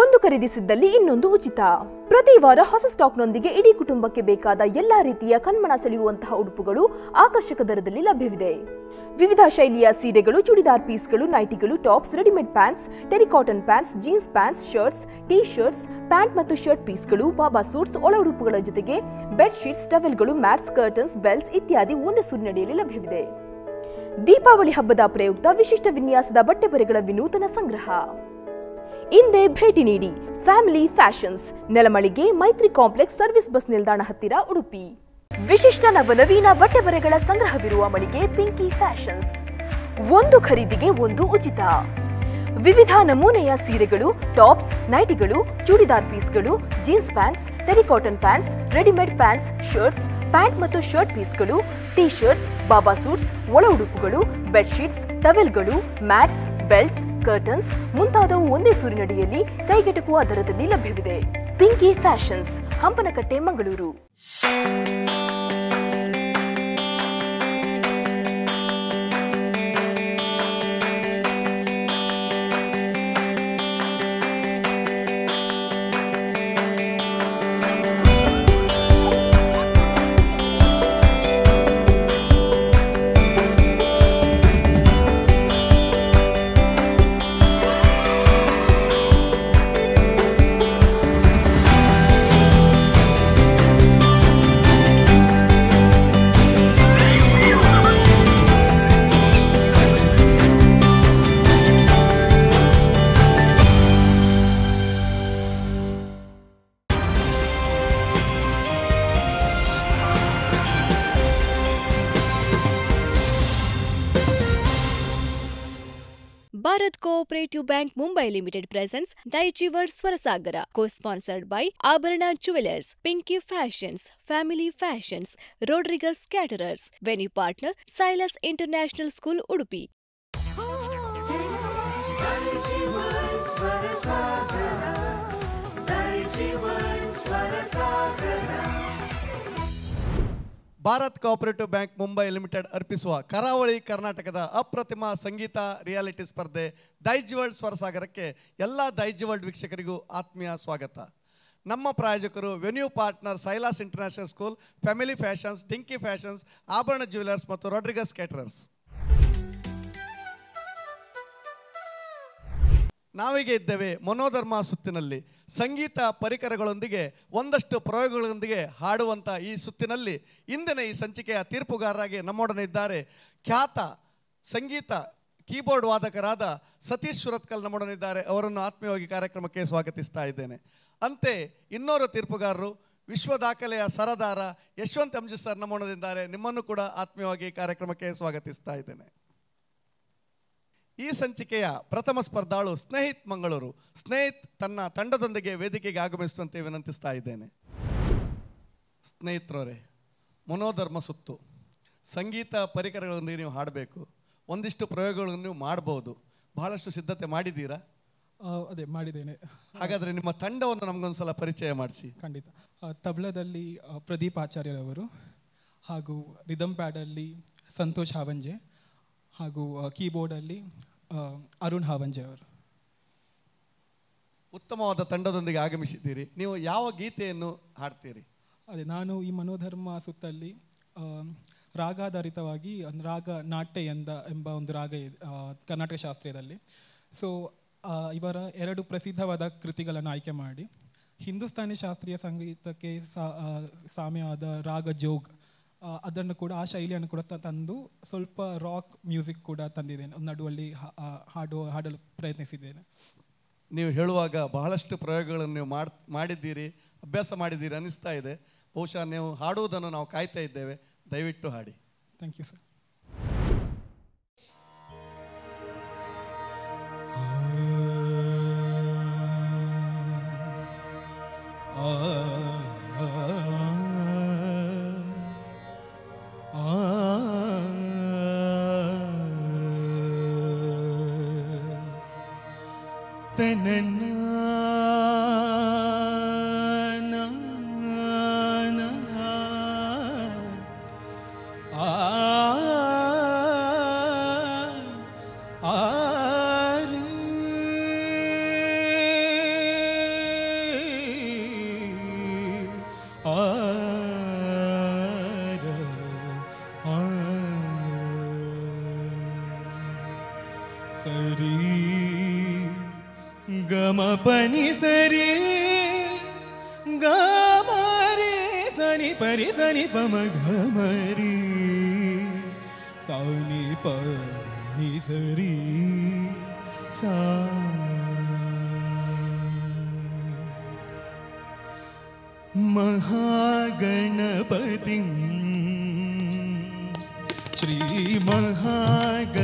ಒಂದು ಖರೀದಿಸಿದ್ದಲ್ಲಿ ಇನ್ನೊಂದು ಉಚಿತ. ಪ್ರತಿ ವಾರ ಹೊಸ ಸ್ಟಾಕ್ನೊಂದಿಗೆ ಇಡೀ ಕುಟುಂಬಕ್ಕೆ ಬೇಕಾದ ಎಲ್ಲಾ ರೀತಿಯ ಕಣ್ಮನ ಸೆಳೆಯುವಂತಹ ಉಡುಪುಗಳು ಆಕರ್ಷಕ ದರದಲ್ಲಿ ಲಭ್ಯವಿದೆ. ವಿವಿಧ ಶೈಲಿಯ ಸೀರೆಗಳು, ಚೂಡಿದಾರ್ ಪೀಸ್ಗಳು, ನೈಟಿಗಳು, tops, readymade pants, terry cotton pants, jeans pants, shirts, T shirts, pant ಮತ್ತು ಶರ್ಟ್ ಪೀಸ್ಗಳು, ಬಾಬಾ ಸೂಟ್ಸ್, ಒಳ ಉಡುಪುಗಳ ಜೊತೆಗೆ ಬೆಡ್ ಶೀಟ್ಸ್, ಟವೆಲ್ಗಳು, ಮ್ಯಾಟ್ಸ್, ಕರ್ಟನ್ಸ್, ಬೆಲ್ಟ್ಸ್ ಇತ್ಯಾದಿ ಒಂದೇ ಸೂರಿನಡಿಯಲ್ಲಿ ಲಭ್ಯವಿದೆ. ದೀಪಾವಳಿ ಹಬ್ಬದ ಪ್ರಯುಕ್ತ ವಿಶಿಷ್ಟ ವಿನ್ಯಾಸದ ಬಟ್ಟೆ ಬರೆಗಳ ವಿನೂತನ ಸಂಗ್ರಹ. ಇಂದೇ ಭೇಟಿ ನೀಡಿ ಫ್ಯಾಮಿಲಿ ಫ್ಯಾಷನ್ಸ್, ನೆಲಮಳಿಗೆ, ಮೈತ್ರಿ ಕಾಂಪ್ಲೆಕ್ಸ್, ಸರ್ವಿಸ್ ಬಸ್ ನಿಲ್ದಾಣ ಹತ್ತಿರ, ಉಡುಪಿ. ವಿಶಿಷ್ಟ ನವನವೀನ ಬಟ್ಟೆ ಬರೆಗಳ ಸಂಗ್ರಹವಿರುವ ಮಳಿಗೆ ಪಿಂಕಿ ಫ್ಯಾಷನ್ಸ್. ಒಂದು ಖರೀದಿಗೆ ಒಂದು ಉಚಿತ. ವಿವಿಧ ನಮೂನೆಯ ಸೀರೆಗಳು, ಟಾಪ್ಸ್, ನೈಟಿಗಳು, ಚೂಡಿದಾರ್ ಪೀಸ್ಗಳು, jeans pants, terry cotton pants, readymade pants, shirts, pant ಮತ್ತು ಶರ್ಟ್ ಪೀಸ್ಗಳು, ಟೀ ಶರ್ಟ್ಸ್, ಬಾಬಾ ಸೂಟ್ಸ್, ಒಳ ಉಡುಪುಗಳು, ಬೆಡ್ಶೀಟ್ಸ್, ಟವೆಲ್ಗಳು, ಮ್ಯಾಟ್ಸ್, ಬೆಲ್ಟ್ಸ್, ಕರ್ಟನ್ಸ್ ಮುಂತಾದವು ಒಂದೇ ಸೂರಿನಡಿಯಲ್ಲಿ ಕೈಗೆಟುಕುವ ದರದಲ್ಲಿ ಲಭ್ಯವಿದೆ. Pinky fashions, Hampankatta, Mangalore. Bharat Cooperative Bank Mumbai Limited presents Daiichi World Swarasagara, co-sponsored by Abharana Jewelers, Pinky Fashions, Family Fashions, Rodriguez Caterers, venue partner Silas International School, Udupi. Daiichi World Swarasagara, Daiichi World Swarasagara. Bharat cooperative bank Mumbai limited ಅರ್ಪಿಸುವ ಕರಾವಳಿ ಕರ್ನಾಟಕದ ಅಪ್ರತಿಮ ಸಂಗೀತ reality ಸ್ಪರ್ಧೆ Daiji world ಸ್ವರಸಾಗರಕ್ಕೆ ಎಲ್ಲ Daiji world ವೀಕ್ಷಕರಿಗೂ ಆತ್ಮೀಯ ಸ್ವಾಗತ. ನಮ್ಮ ಪ್ರಾಯೋಜಕರು venue partner Silas international school, family fashions, Dinky fashions, Abharana jewellers ಮತ್ತು ರಾಡ್ರಿಗಸ್ ಕ್ಯಾಟರರ್ಸ್. ನಾವೀಗ ಇದ್ದೇವೆ ಮನೋಧರ್ಮ ಸುತ್ತಿನಲ್ಲಿ. ಸಂಗೀತ ಪರಿಕರಗಳೊಂದಿಗೆ ಒಂದಷ್ಟು ಪ್ರಯೋಗಗಳೊಂದಿಗೆ ಹಾಡುವಂಥ ಈ ಸುತ್ತಿನಲ್ಲಿ ಇಂದಿನ ಈ ಸಂಚಿಕೆಯ ತೀರ್ಪುಗಾರರಾಗಿ ನಮ್ಮೊಡನೆ ಇದ್ದಾರೆ ಖ್ಯಾತ ಸಂಗೀತ ಕೀಬೋರ್ಡ್ ವಾದಕರಾದ ಸತೀಶ್ ಸುರತ್ಕಲ್ ನಮ್ಮೊಡನಿದ್ದಾರೆ. ಅವರನ್ನು ಆತ್ಮೀಯವಾಗಿ ಕಾರ್ಯಕ್ರಮಕ್ಕೆ ಸ್ವಾಗತಿಸ್ತಾ ಇದ್ದೇನೆ. ಅಂತೆ ಇನ್ನೋರು ತೀರ್ಪುಗಾರರು ವಿಶ್ವ ದಾಖಲೆಯ ಸರದಾರ ಯಶವಂತ್ ಎಂಜಿ ಸರ್ ನಮ್ಮೊಡನಿದ್ದಾರೆ. ನಿಮ್ಮನ್ನು ಕೂಡ ಆತ್ಮೀಯವಾಗಿ ಕಾರ್ಯಕ್ರಮಕ್ಕೆ ಸ್ವಾಗತಿಸ್ತಾ ಇದ್ದೇನೆ. ಈ ಸಂಚಿಕೆಯ ಪ್ರಥಮ ಸ್ಪರ್ಧಾಳು ಸ್ನೇಹಿತ್ ಮಂಗಳೂರು. ಸ್ನೇಹಿತ್ ತನ್ನ ತಂಡದೊಂದಿಗೆ ವೇದಿಕೆಗೆ ಆಗಮಿಸುವಂತೆ ವಿನಂತಿಸ್ತಾ ಇದ್ದೇನೆ. ಸ್ನೇಹಿತರವರೇ, ಮನೋಧರ್ಮ ಸುತ್ತು ಸಂಗೀತ ಪರಿಕರಗಳೊಂದಿಗೆ ನೀವು ಹಾಡಬೇಕು. ಒಂದಿಷ್ಟು ಪ್ರಯೋಗಗಳನ್ನು ನೀವು ಮಾಡ್ಬೋದು. ಬಹಳಷ್ಟು ಸಿದ್ಧತೆ ಮಾಡಿದ್ದೀರಾ? ಅದೇ ಮಾಡಿದ್ದೇನೆ. ಹಾಗಾದರೆ ನಿಮ್ಮ ತಂಡವನ್ನು ನಮಗೊಂದ್ಸಲ ಪರಿಚಯ ಮಾಡಿಸಿ. ಖಂಡಿತ. ತಬಲದಲ್ಲಿ ಪ್ರದೀಪ್ ಆಚಾರ್ಯರವರು, ಹಾಗೂ ರಿದಮ್ ಪ್ಯಾಡಲ್ಲಿ ಸಂತೋಷ್ ಹಾವಂಜೆ, ಹಾಗೂ ಕೀಬೋರ್ಡಲ್ಲಿ ಅರುಣ್ ಹಾವಂಜೆ ಅವರು. ಉತ್ತಮವಾದ ತಂಡದೊಂದಿಗೆ ಆಗಮಿಸಿದ್ದೀರಿ. ನೀವು ಯಾವ ಗೀತೆಯನ್ನು ಹಾಡ್ತೀರಿ? ಅದೇ, ನಾನು ಈ ಮನೋಧರ್ಮ ಸುತ್ತಲ್ಲಿ ರಾಗಾಧಾರಿತವಾಗಿ ರಾಗ ನಾಟ್ಯ ಎಂಬ ಒಂದು ರಾಗ ಇದೆ ಕರ್ನಾಟಕ ಶಾಸ್ತ್ರೀಯದಲ್ಲಿ. ಸೊ ಇವರ 2 ಪ್ರಸಿದ್ಧವಾದ ಕೃತಿಗಳನ್ನು ಆಯ್ಕೆ ಮಾಡಿ ಹಿಂದೂಸ್ತಾನಿ ಶಾಸ್ತ್ರೀಯ ಸಂಗೀತಕ್ಕೆ ಸಾಮ್ಯವಾದ ರಾಗ ಜೋಗ್ ಅದನ್ನು ಕೂಡ, ಆ ಶೈಲಿಯನ್ನು ಕೂಡ ತಂದು ಸ್ವಲ್ಪ ರಾಕ್ ಮ್ಯೂಸಿಕ್ ಕೂಡ ತಂದಿದ್ದೇನೆ. ನಡುವಲ್ಲಿ ಹಾಡಲು ಪ್ರಯತ್ನಿಸಿದ್ದೇನೆ. ನೀವು ಹೇಳುವಾಗ ಬಹಳಷ್ಟು ಪ್ರಯೋಗಗಳನ್ನು ನೀವು ಮಾಡಿದ್ದೀರಿ, ಅಭ್ಯಾಸ ಮಾಡಿದ್ದೀರಿ ಅನ್ನಿಸ್ತಾ ಇದೆ. ಬಹುಶಃ ನೀವು ಹಾಡುವುದನ್ನು ನಾವು ಕಾಯ್ತಾ ಇದ್ದೇವೆ. ದಯವಿಟ್ಟು ಹಾಡಿ. Thank you sir. ಸರಿ ಗಮ ಪನಿ ಸರಿ ಗಮರಿ ಸನಿ ಪರಿ ಸನಿ ಪಮ ಘಮರಿ ಸಾನಿ ಪನಿ ಸರಿ ಸಾ महागणपतिं श्री महागणपतिं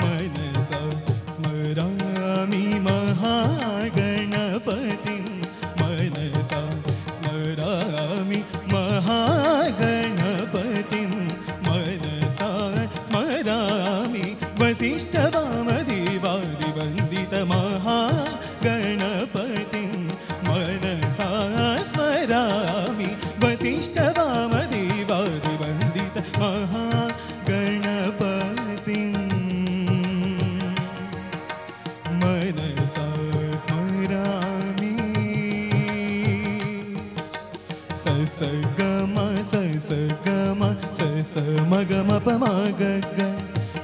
मनसा स्मरामि महागणपतिं मनसा स्मरामि महागणपतिं मनसा स्मरामि वसिष्ठवामदेवादिवन्दित महागणपतिं मनसा स्मरामि वसिष्ठवामदेवादिवन्दित महागणपतिं मनसा स्मरामि ससगम ससगम ससमगमपमगग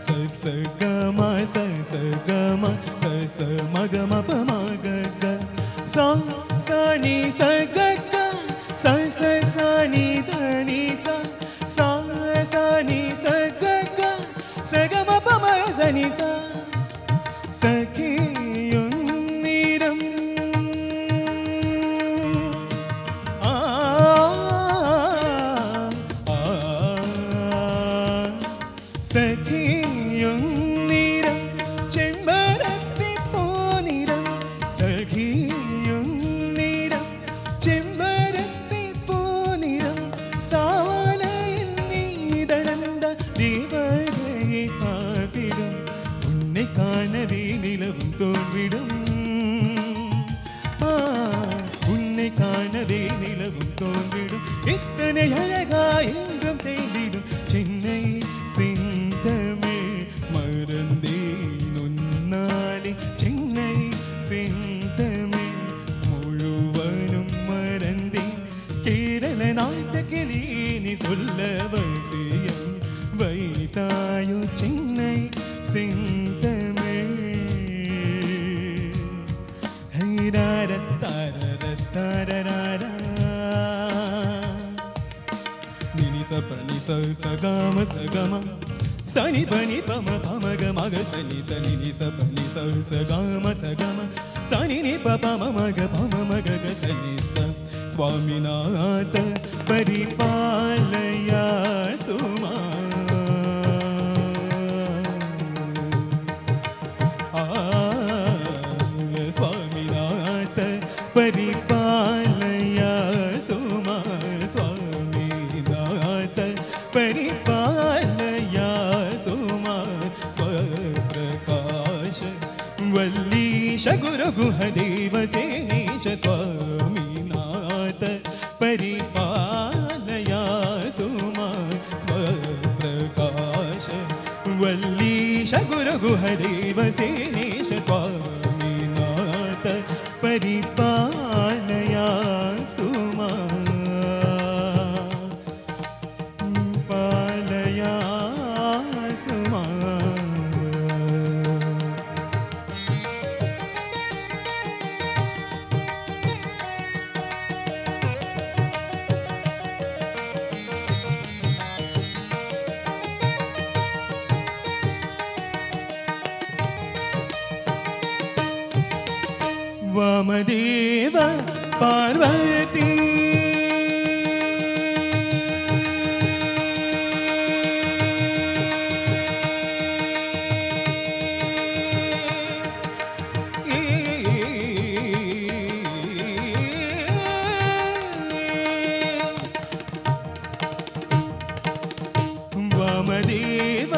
ससगम ससगम ससमगमपमगग सा सानि सगग सा सा सानि धनि सा सा सानि सगग सगमपम सनि सा सखियुन्निरं आ सखियुन्निरं ചെമ്പരത്തി പൂനിരം സഖിയുന്നിരം ചെമ്പരത്തി പൂനിരം സാവലയിൽ നീതളந்த தேவரையை பார்த்திடும் உன்னை காணவே நிலவும் தோன்றிடும் உன்னை காணவே நிலவும் தோன்றிடும் இத்தனை அழகாய் என்றும் தேய்ந்திடும் சென்னை செந்தமிழ் மறந்தேன் உன்னாலே சென்னை செந்தமிழ் முழுவதும் மறந்தேன் கேரள நாட்டு கிளி நீ சொல்ல வசியம் வைத்தாயோ சென்னை செந்தமிழ் ஹைராரத்தாரரத்தாரரா நினி சபனி சகம சகம சனி பனி பம பமக மக சனி சனி நி சபனி சகம சகம சனி நி பம மக பம மக சனி ச स्वामीनाथ परिपालया सुमा स्वामीनाथ परिपालया सुमा स्वामीनाथ परिपालया सुमा स्वप्रकाश वल्लीश गुरुगुहदेव सेनेश स्वामीनाथ परिपालया सुमा स्वप्रकाश वल्लीश गुरुगुहदेव सेनेश स्वामीनाथ परिपालया सुमा पालया सुमा वामदेव पार्वती वामदेव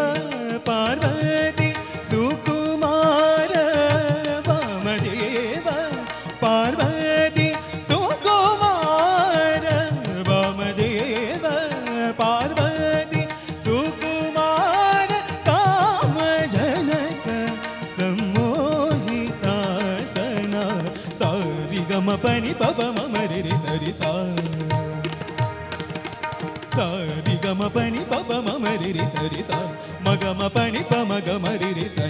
पार्वती सुकुमार वामदेव पार्वती सुकुमार वामदेव पार्वती सुकुमार कामजनक सम्मोहिता सना सारि गम पनि पप मम रे सरि सा सारि गम पनि पप मम रे सरि सा मगम पनि प मगम रे सरि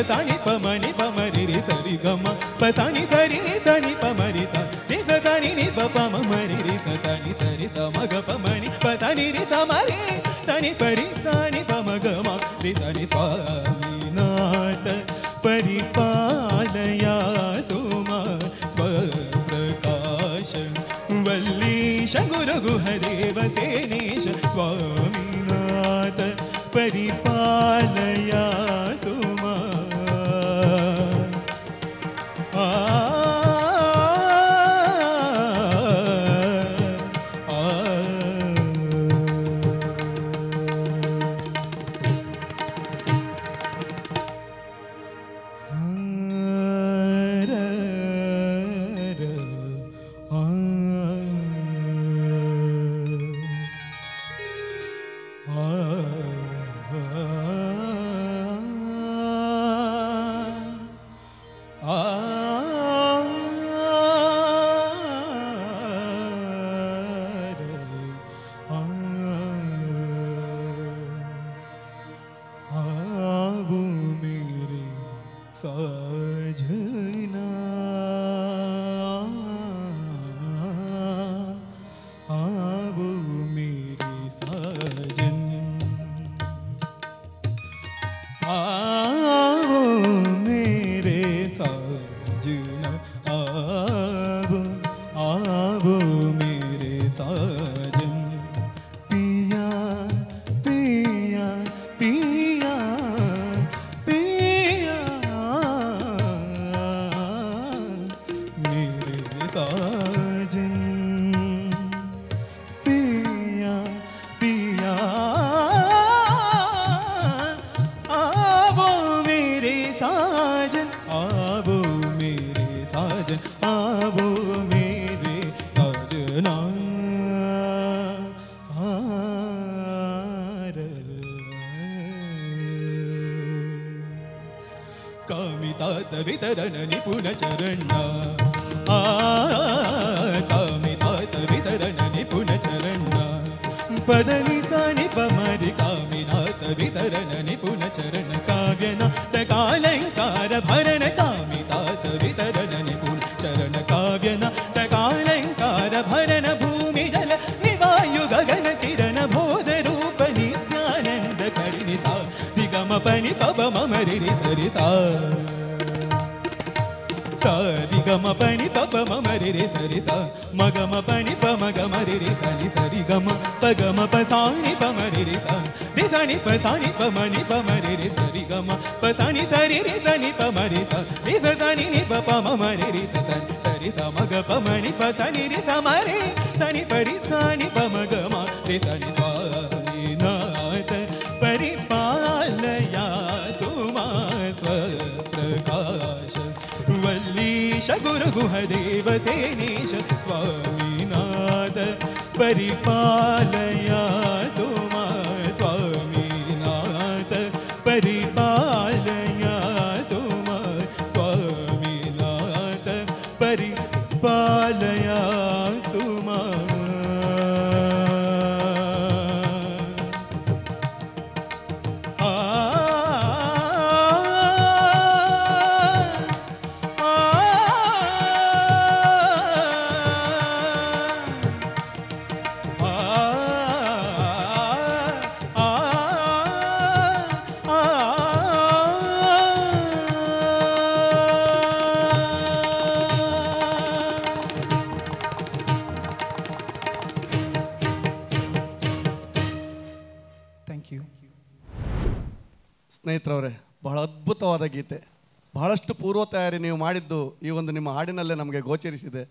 सा नि प म नि प म रे रे सा रि ग म प सा नि सा रि रे सा नि प म रे सा नि सा सा नि प प म म रे रे सा सा नि सा म ग प म नि प सा नि रे सा म रे सा नि प रि सा नि प म ग म रे सा नि स्वामीनाथ परिपालया सोमा स्वप्रकाश वल्लीश गुरु गुहदेव सेनेश स्वामीनाथ परिपालया सोमा कामितात वितरण निपुण चरण कामितात वितरण निपुण चरण पदनि सानि पमरि कामिनाथ वितरण निपुण चरण काव्यनाथ कालंकार भरण कामितात वितरण निपुण चरण काव्यनाथ कालंकार भरण भूमि जल निवायु गगन किरण बोध रूप नित्यानंद करिनि सा निगम पनि पव मम रि रि सरि सा सा रि ग म पनि प प म म रि रि सरि सा म ग म पनि प म ग म रि रि सा नि सा रि ग म प ग म प सा नि प म रि रि सा रि सा नि प सा नि प म नि प म रि रि सा रि ग म प सा नि सा रि रि सा नि प म रि सा रि सा सा नि नि प प म म रि रि सा सा रि सा म ग प म नि प सा नि रि सा म रे सा नि प रि सा नि प म ग म रि सा नि स्वामीनाथ परिपालया सोमा स्वप्रकाश वल्लीश गुरु गुहदेव सेनेश स्वामीनाथ परिपालया सोमा स्वामीनाथ परिपालया सोमा स्वामीनाथ परिपालया सोमा ಸ್ನೇಹಿತರವರೇ, ಬಹಳ ಅದ್ಭುತವಾದ ಗೀತೆ. ಬಹಳಷ್ಟು ಪೂರ್ವ ತಯಾರಿ ನೀವು ಮಾಡಿದ್ದು ಈ ಒಂದು ನಿಮ್ಮ ಹಾಡಿನಲ್ಲೇ ನಮಗೆ ಗೋಚರಿಸಿದೆ.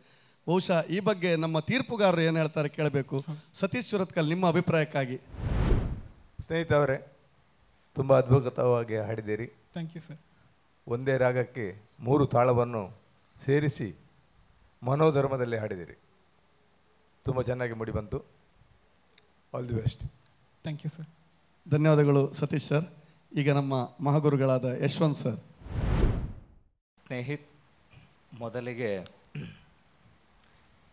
ಬಹುಶಃ ಈ ಬಗ್ಗೆ ನಮ್ಮ ತೀರ್ಪುಗಾರರು ಏನು ಹೇಳ್ತಾರೆ ಕೇಳಬೇಕು. ಸತೀಶ್ ಸುರತ್ಕಲ್, ನಿಮ್ಮ ಅಭಿಪ್ರಾಯಕ್ಕಾಗಿ. ಸ್ನೇಹಿತರವರೇ, ತುಂಬ ಅದ್ಭುತವಾಗಿ ಹಾಡಿದ್ದೀರಿ. Thank you sir. ಒಂದೇ ರಾಗಕ್ಕೆ 3 ತಾಳವನ್ನು ಸೇರಿಸಿ ಮನೋಧರ್ಮದಲ್ಲಿ ಹಾಡಿದ್ದೀರಿ. ತುಂಬ ಚೆನ್ನಾಗಿ ಮೂಡಿಬಂತು. All the best. Thank you sir. ಧನ್ಯವಾದಗಳು ಸತೀಶ್ ಸರ್. ಈಗ ನಮ್ಮ ಮಹಾಗುರುಗಳಾದ ಯಶವಂತ್ ಸರ್. ಮೊದಲಿಗೆ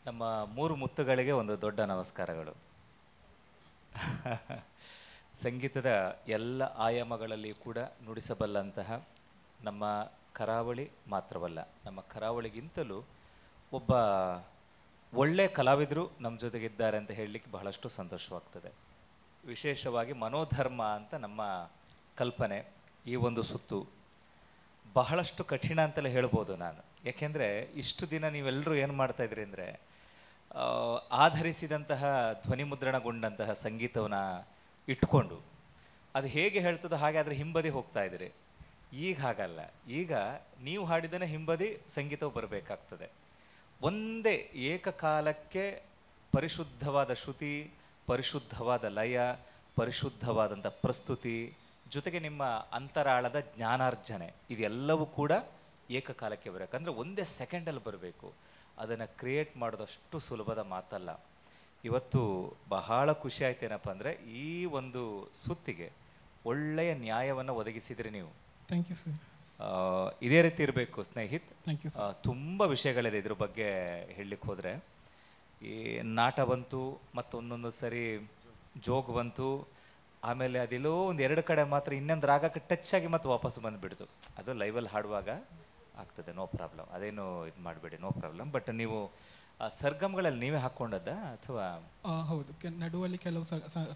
ನಮ್ಮ 3 ಮುತ್ತುಗಳಿಗೆ ಒಂದು ದೊಡ್ಡ ನಮಸ್ಕಾರಗಳು. ಸಂಗೀತದ ಎಲ್ಲ ಆಯಾಮಗಳಲ್ಲಿ ಕೂಡ ನುಡಿಸಬಲ್ಲಂತಹ ನಮ್ಮ ಕರಾವಳಿ ಮಾತ್ರವಲ್ಲ, ನಮ್ಮ ಕರಾವಳಿಗಿಂತಲೂ ಒಬ್ಬ ಒಳ್ಳೆಯ ಕಲಾವಿದರು ನಮ್ಮ ಜೊತೆಗಿದ್ದಾರೆ ಅಂತ ಹೇಳಲಿಕ್ಕೆ ಬಹಳಷ್ಟು ಸಂತೋಷವಾಗ್ತದೆ. ವಿಶೇಷವಾಗಿ ಮನೋಧರ್ಮ ಅಂತ ನಮ್ಮ ಕಲ್ಪನೆ. ಈ ಒಂದು ಸುತ್ತು ಬಹಳಷ್ಟು ಕಠಿಣ ಅಂತಲೇ ಹೇಳ್ಬೋದು ನಾನು. ಯಾಕೆಂದರೆ ಇಷ್ಟು ದಿನ ನೀವೆಲ್ಲರೂ ಏನು ಮಾಡ್ತಾಯಿದ್ರಿ ಅಂದರೆ, ಆಧರಿಸಿದಂತಹ ಧ್ವನಿ ಮುದ್ರಣಗೊಂಡಂತಹ ಸಂಗೀತವನ್ನು ಇಟ್ಕೊಂಡು ಅದು ಹೇಗೆ ಹೇಳ್ತದೋ ಹಾಗೆ ಅದರ ಹಿಂಬದಿ ಹೋಗ್ತಾ ಇದ್ದೀರಿ. ಈಗ ಹಾಗಲ್ಲ. ಈಗ ನೀವು ಹಾಡಿದನೇ ಹಿಂಬದಿ ಸಂಗೀತವು ಬರಬೇಕಾಗ್ತದೆ. ಒಂದೇ ಏಕಕಾಲಕ್ಕೆ ಪರಿಶುದ್ಧವಾದ ಶ್ರುತಿ, ಪರಿಶುದ್ಧವಾದ ಲಯ, ಪರಿಶುದ್ಧವಾದಂಥ ಪ್ರಸ್ತುತಿ, ಜೊತೆಗೆ ನಿಮ್ಮ ಅಂತರಾಳದ ಜ್ಞಾನಾರ್ಜನೆ, ಇದೆಲ್ಲವೂ ಕೂಡ ಏಕಕಾಲಕ್ಕೆ ಬರಬೇಕು. ಅಂದರೆ ಒಂದೇ ಸೆಕೆಂಡಲ್ಲಿ ಬರಬೇಕು. ಅದನ್ನು ಕ್ರಿಯೇಟ್ ಮಾಡೋದಷ್ಟು ಸುಲಭದ ಮಾತಲ್ಲ. ಇವತ್ತು ಬಹಳ ಖುಷಿ ಆಯ್ತು. ಏನಪ್ಪ ಅಂದರೆ, ಈ ಒಂದು ಸುತ್ತಿಗೆ ಒಳ್ಳೆಯ ನ್ಯಾಯವನ್ನು ಒದಗಿಸಿದ್ರಿ ನೀವು. Thank you sir. ಇದೇ ರೀತಿ ಇರಬೇಕು ಸ್ನೇಹಿತ್. Thank you. ತುಂಬ ವಿಷಯಗಳಿದೆ ಇದ್ರ ಬಗ್ಗೆ ಹೇಳಲಿಕ್ಕೆ ಹೋದರೆ. ಈ ನಾಟ ಬಂತು, ಮತ್ತು ಒಂದೊಂದು ಸರಿ ಜೋಗ್ ಬಂತು, ಆಮೇಲೆ ಅದೆಲ್ಲೋ ಒಂದು ಎರಡು ಕಡೆ ಮಾತ್ರ ಇನ್ನೊಂದು ರಾಗಕ್ಕೆ ಟಚ್ ಆಗಿ ಮತ್ತೆ ವಾಪಸ್ ಬಂದುಬಿಡ್ತು. ಅದು ಲೈವಲ್ಲಿ ಹಾಡುವಾಗ ಆಗ್ತದೆ, ನೋ ಪ್ರಾಬ್ಲಮ್. ಅದೇನು ಇದು ಮಾಡಬೇಡಿ, ನೋ ಪ್ರಾಬ್ಲಮ್. ಬಟ್ ನೀವು ಸರ್ಗಮ್ಗಳಲ್ಲಿ ನೀವೇ ಹಾಕ್ಕೊಂಡದ್ದ ಅಥವಾ? ಹೌದು, ನಡುವಲ್ಲಿ ಕೆಲವು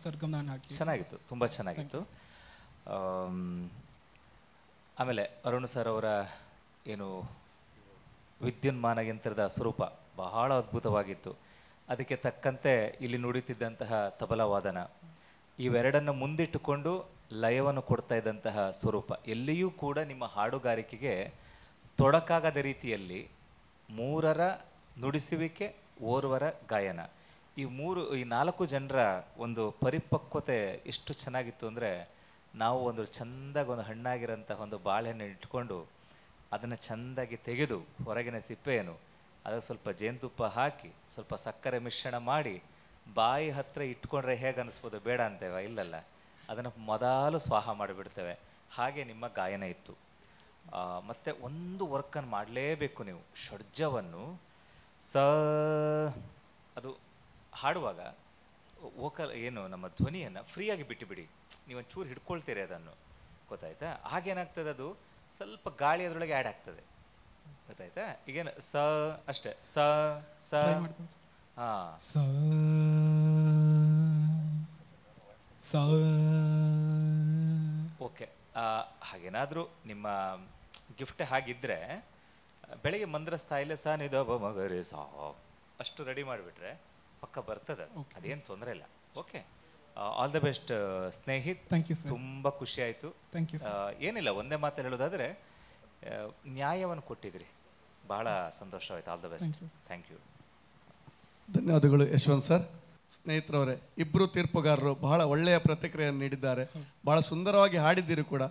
ಸರ್ಗಮ್ ನಾನು ಹಾಕಿ. ಚೆನ್ನಾಗಿತ್ತು, ತುಂಬ ಚೆನ್ನಾಗಿತ್ತು. ಆಮೇಲೆ ಅರುಣ್ ಸರ್ ಅವರ ಏನು ವಿದ್ಯುನ್ಮಾನ ಯಂತ್ರದ ಸ್ವರೂಪ ಬಹಳ ಅದ್ಭುತವಾಗಿತ್ತು. ಅದಕ್ಕೆ ತಕ್ಕಂತೆ ಇಲ್ಲಿ ನುಡಿತಿದ್ದಂತಹ ತಬಲಾ ವಾದನ, ಇವೆರಡನ್ನು ಮುಂದಿಟ್ಟುಕೊಂಡು ಲಯವನ್ನು ಕೊಡ್ತಾ ಇದ್ದಂತಹ ಸ್ವರೂಪ, ಎಲ್ಲಿಯೂ ಕೂಡ ನಿಮ್ಮ ಹಾಡುಗಾರಿಕೆಗೆ ತೊಡಕಾಗದ ರೀತಿಯಲ್ಲಿ ಮೂರರ ನುಡಿಸುವಿಕೆ, ಓರ್ವರ ಗಾಯನ, ಈ ನಾಲ್ಕು ಜನರ ಒಂದು ಪರಿಪಕ್ವತೆ ಎಷ್ಟು ಚೆನ್ನಾಗಿತ್ತು ಅಂದರೆ, ನಾವು ಒಂದು ಚೆಂದಾಗಿ ಒಂದು ಹಣ್ಣಾಗಿರೋಂತಹ ಒಂದು ಬಾಳೆಹಣ್ಣು ಇಟ್ಕೊಂಡು ಅದನ್ನು ಚೆಂದಾಗಿ ತೆಗೆದು ಹೊರಗಿನ ಸಿಪ್ಪೆಯನ್ನು ಅದಕ್ಕೆ ಸ್ವಲ್ಪ ಜೇನುತುಪ್ಪ ಹಾಕಿ ಸ್ವಲ್ಪ ಸಕ್ಕರೆ ಮಿಶ್ರಣ ಮಾಡಿ ಬಾಯಿ ಹತ್ತಿರ ಇಟ್ಕೊಂಡ್ರೆ ಹೇಗೆ ಅನ್ನಿಸ್ಬೋದು? ಬೇಡ ಅಂತೇವೆ, ಇಲ್ಲಲ್ಲ, ಅದನ್ನು ಮೊದಲು ಸ್ವಾಹ ಮಾಡಿಬಿಡ್ತೇವೆ. ಹಾಗೆ ನಿಮ್ಮ ಗಾಯನ ಇತ್ತು. ಮತ್ತು ಒಂದು ವರ್ಕನ್ನು ಮಾಡಲೇಬೇಕು ನೀವು. ಷಡ್ಜವನ್ನು ಅದು ಹಾಡುವಾಗ ವೋಕಲ್ ಏನು ನಮ್ಮ ಧ್ವನಿಯನ್ನು ಫ್ರೀಯಾಗಿ ಬಿಟ್ಟುಬಿಡಿ. ನೀವು ಒಂಚೂರು ಹಿಡ್ಕೊಳ್ತೀರಿ ಅದನ್ನು, ಗೊತ್ತಾಯ್ತಾ? ಹಾಗೇನಾಗ್ತದೆ, ಅದು ಸ್ವಲ್ಪ ಗಾಳಿ ಅದರೊಳಗೆ ಆ್ಯಡ್ ಆಗ್ತದೆ, ಗೊತ್ತಾಯ್ತಾ? ಈಗೇನು ಅಷ್ಟೇ, ಓಕೆ. ಹಾಗೇನಾದರೂ ನಿಮ್ಮ ಗಿಫ್ಟ್ ಹಾಗಿದ್ದರೆ ಬೆಳಗ್ಗೆ ಮಂದ್ರ ಸ್ಥಾಯಿಲೆ ನಿದ ಮಗರೆ ಅಷ್ಟು ರೆಡಿ ಮಾಡಿಬಿಟ್ರೆ ಪಕ್ಕ ಬರ್ತದೆ, ಅದೇನು ತೊಂದರೆ ಇಲ್ಲ. Okay, all the best Snehith. Thank you sir. ತುಂಬ ಖುಷಿ ಆಯಿತು. Thank you. ಏನಿಲ್ಲ, ಒಂದೇ ಮಾತಲ್ಲಿ ಹೇಳೋದಾದರೆ ನ್ಯಾಯವನ್ನು ಕೊಟ್ಟಿದ್ರಿ, ಬಹಳ ಸಂತೋಷವಾಯಿತು. All the best. Thank you. ಧನ್ಯವಾದಗಳು ಯಶವಂತ್ ಸರ್. ಸ್ನೇಹಿತರವರೇ, ಇಬ್ಬರು ತೀರ್ಪುಗಾರರು ಬಹಳ ಒಳ್ಳೆಯ ಪ್ರತಿಕ್ರಿಯೆಯನ್ನು ನೀಡಿದ್ದಾರೆ. ಬಹಳ ಸುಂದರವಾಗಿ ಹಾಡಿದ್ದೀರಿ ಕೂಡ,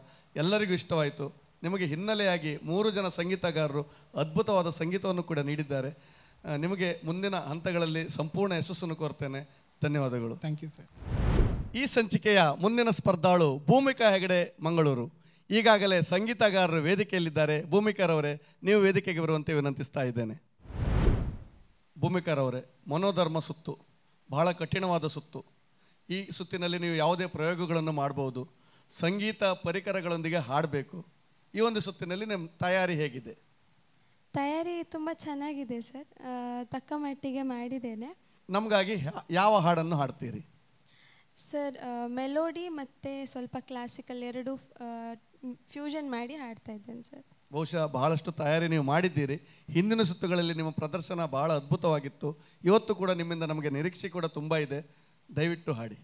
ಎಲ್ಲರಿಗೂ ಇಷ್ಟವಾಯಿತು. ನಿಮಗೆ ಹಿನ್ನೆಲೆಯಾಗಿ 3 ಜನ ಸಂಗೀತಗಾರರು ಅದ್ಭುತವಾದ ಸಂಗೀತವನ್ನು ಕೂಡ ನೀಡಿದ್ದಾರೆ. ನಿಮಗೆ ಮುಂದಿನ ಹಂತಗಳಲ್ಲಿ ಸಂಪೂರ್ಣ ಯಶಸ್ಸನ್ನು ಕೋರ್ತೇನೆ. ಧನ್ಯವಾದಗಳು. Thank you sir. ಈ ಸಂಚಿಕೆಯ ಮುಂದಿನ ಸ್ಪರ್ಧಾಳು ಭೂಮಿಕಾ ಹೆಗಡೆ, ಮಂಗಳೂರು. ಈಗಾಗಲೇ ಸಂಗೀತಗಾರರು ವೇದಿಕೆಯಲ್ಲಿದ್ದಾರೆ. ಭೂಮಿಕಾರವರೇ, ನೀವು ವೇದಿಕೆಗೆ ಬರುವಂತೆ ವಿನಂತಿಸ್ತಾ ಇದ್ದೇನೆ. ಭೂಮಿಕಾರವರೇ, ಮನೋಧರ್ಮ ಸುತ್ತು ಬಹಳ ಕಠಿಣವಾದ ಸುತ್ತು. ಈ ಸುತ್ತಿನಲ್ಲಿ ನೀವು ಯಾವುದೇ ಪ್ರಯೋಗಗಳನ್ನು ಮಾಡ್ಬೋದು. ಸಂಗೀತ ಪರಿಕರಗಳೊಂದಿಗೆ ಹಾಡಬೇಕು. ಈ ಒಂದು ಸುತ್ತಿನಲ್ಲಿ ನಿಮ್ಮ ತಯಾರಿ ಹೇಗಿದೆ? ತಯಾರಿ ತುಂಬ ಚೆನ್ನಾಗಿದೆ ಸರ್, ತಕ್ಕ ಮಟ್ಟಿಗೆ ಮಾಡಿದ್ದೇನೆ. ನಮಗಾಗಿ ಯಾವ ಹಾಡನ್ನು ಹಾಡ್ತೀರಿ ಸರ್? ಮೆಲೋಡಿ ಮತ್ತು ಸ್ವಲ್ಪ ಕ್ಲಾಸಿಕಲ್ ಎರಡೂ ಫ್ಯೂಷನ್ ಮಾಡಿ ಹಾಡ್ತಾ ಇದ್ದೇನೆ ಸರ್. ಬಹುಶಃ ಬಹಳಷ್ಟು ತಯಾರಿ ನೀವು ಮಾಡಿದ್ದೀರಿ. ಹಿಂದಿನ ಸುತ್ತುಗಳಲ್ಲಿ ನಿಮ್ಮ ಪ್ರದರ್ಶನ ಬಹಳ ಅದ್ಭುತವಾಗಿತ್ತು. ಇವತ್ತು ಕೂಡ ನಿಮ್ಮಿಂದ ನಮಗೆ ನಿರೀಕ್ಷೆ ಕೂಡ ತುಂಬ ಇದೆ. ದಯವಿಟ್ಟು ಹಾಡಿ.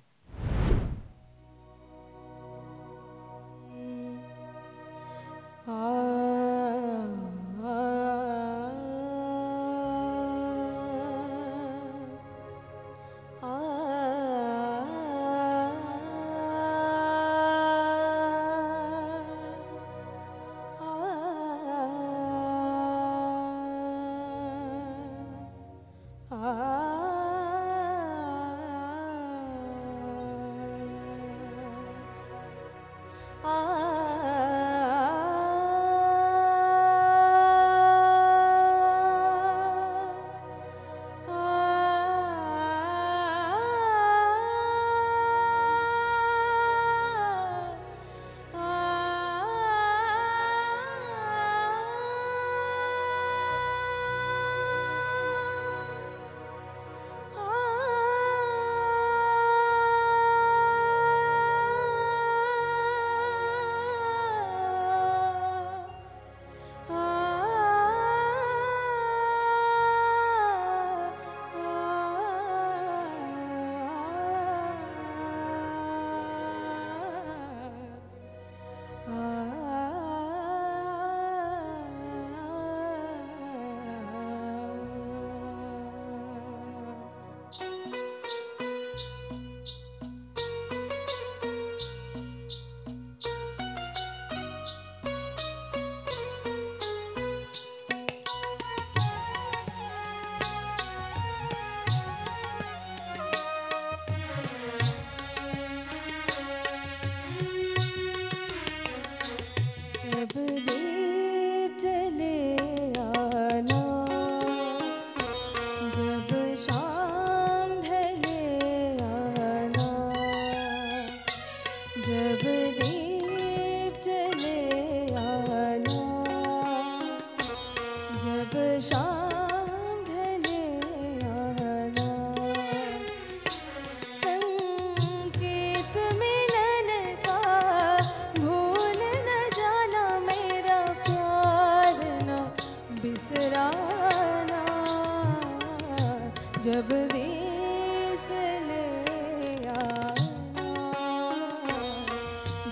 जब दीप जले आना, जब शाम ढले आना, संकेत मिलन का भूल न जाना, मेरा प्यार न बिसराना। जब दीप जले आना,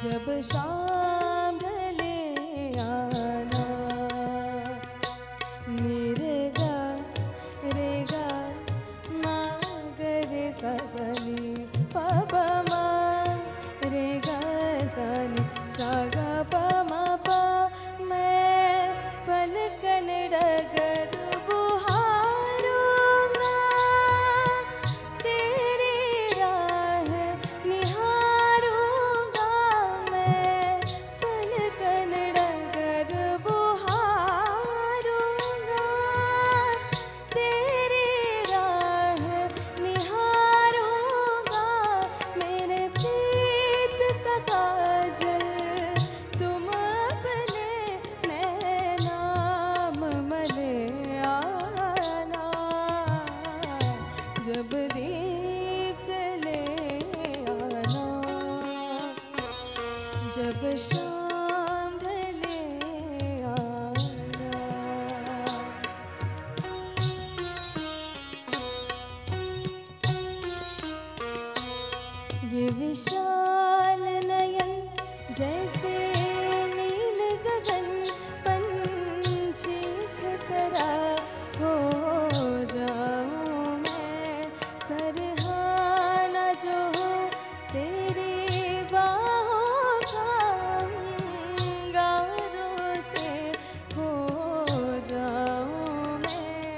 जब शाम ढले आना, निरेगा रेगा मा गरे सा सनी पापा मा रेगा सनी सा गा पा मा पा। मैं पलकन डगर बुहारूंगा, तेरी राह निहारूंगा। मैं पलकन डगर बुहारूंगा, तेरी राह निहारूंगा। मेरे प्रीत का काजल तुम अपने नाम मले आना। जब दीप जले आना, जब शाम ढले आना। ये विशाल नयन जैसे नील गगन, पंछी की तरह हो जाऊं मैं। सरहाना जो हो तेरी बाहों का, अंगारों से हो जाऊं मैं।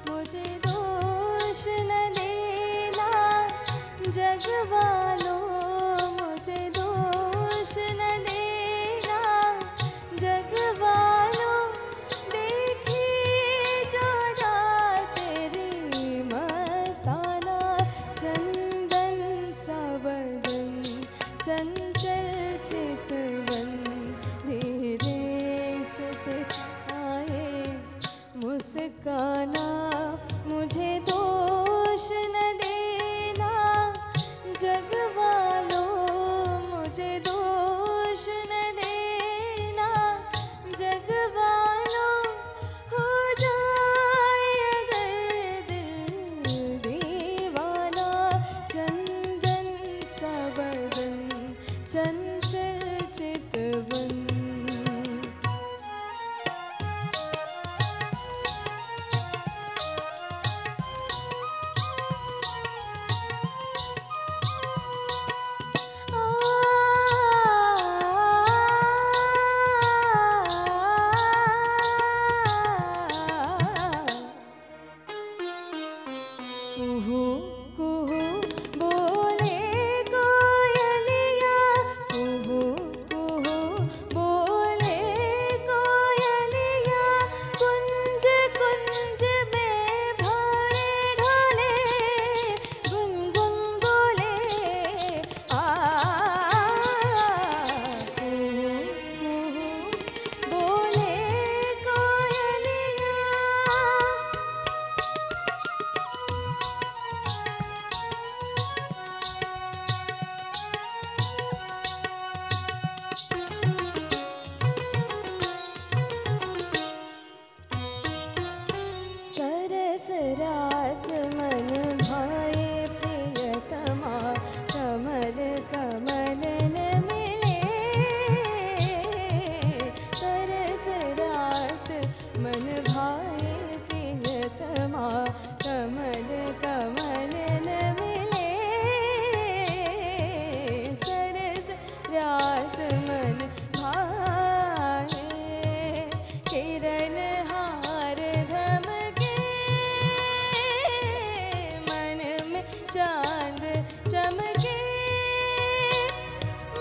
मुझे दोष न देना जग वालों, मुझे दोष न देना जग वालों। देखी जो रात तेरी मस्ताना, चंदन सा बदन चंचल चितवन, धीरे से आए मुस्काना। मुझे दोष न देना जग वालों, मुझे दोष न देना जग वालों। हो जाए अगर दिल दीवाना, चंदन सा बदन चंचल चितवन। कुहू कुहू बोले कोयलिया, कुहू कुहू बोले कोयलिया। कुंज कुंज में भरे ढोले, गुनगुन बोले आ। कुहू कुहू बोले कोयलिया। सरस रात मन भाए प्रियतमा, कमल कमल न मिले। सरस रात मन भाए प्रियतमा, कमल कमल न मिले। सरस रात मन भाए, किरण हार धमके, मन में चांद चमके।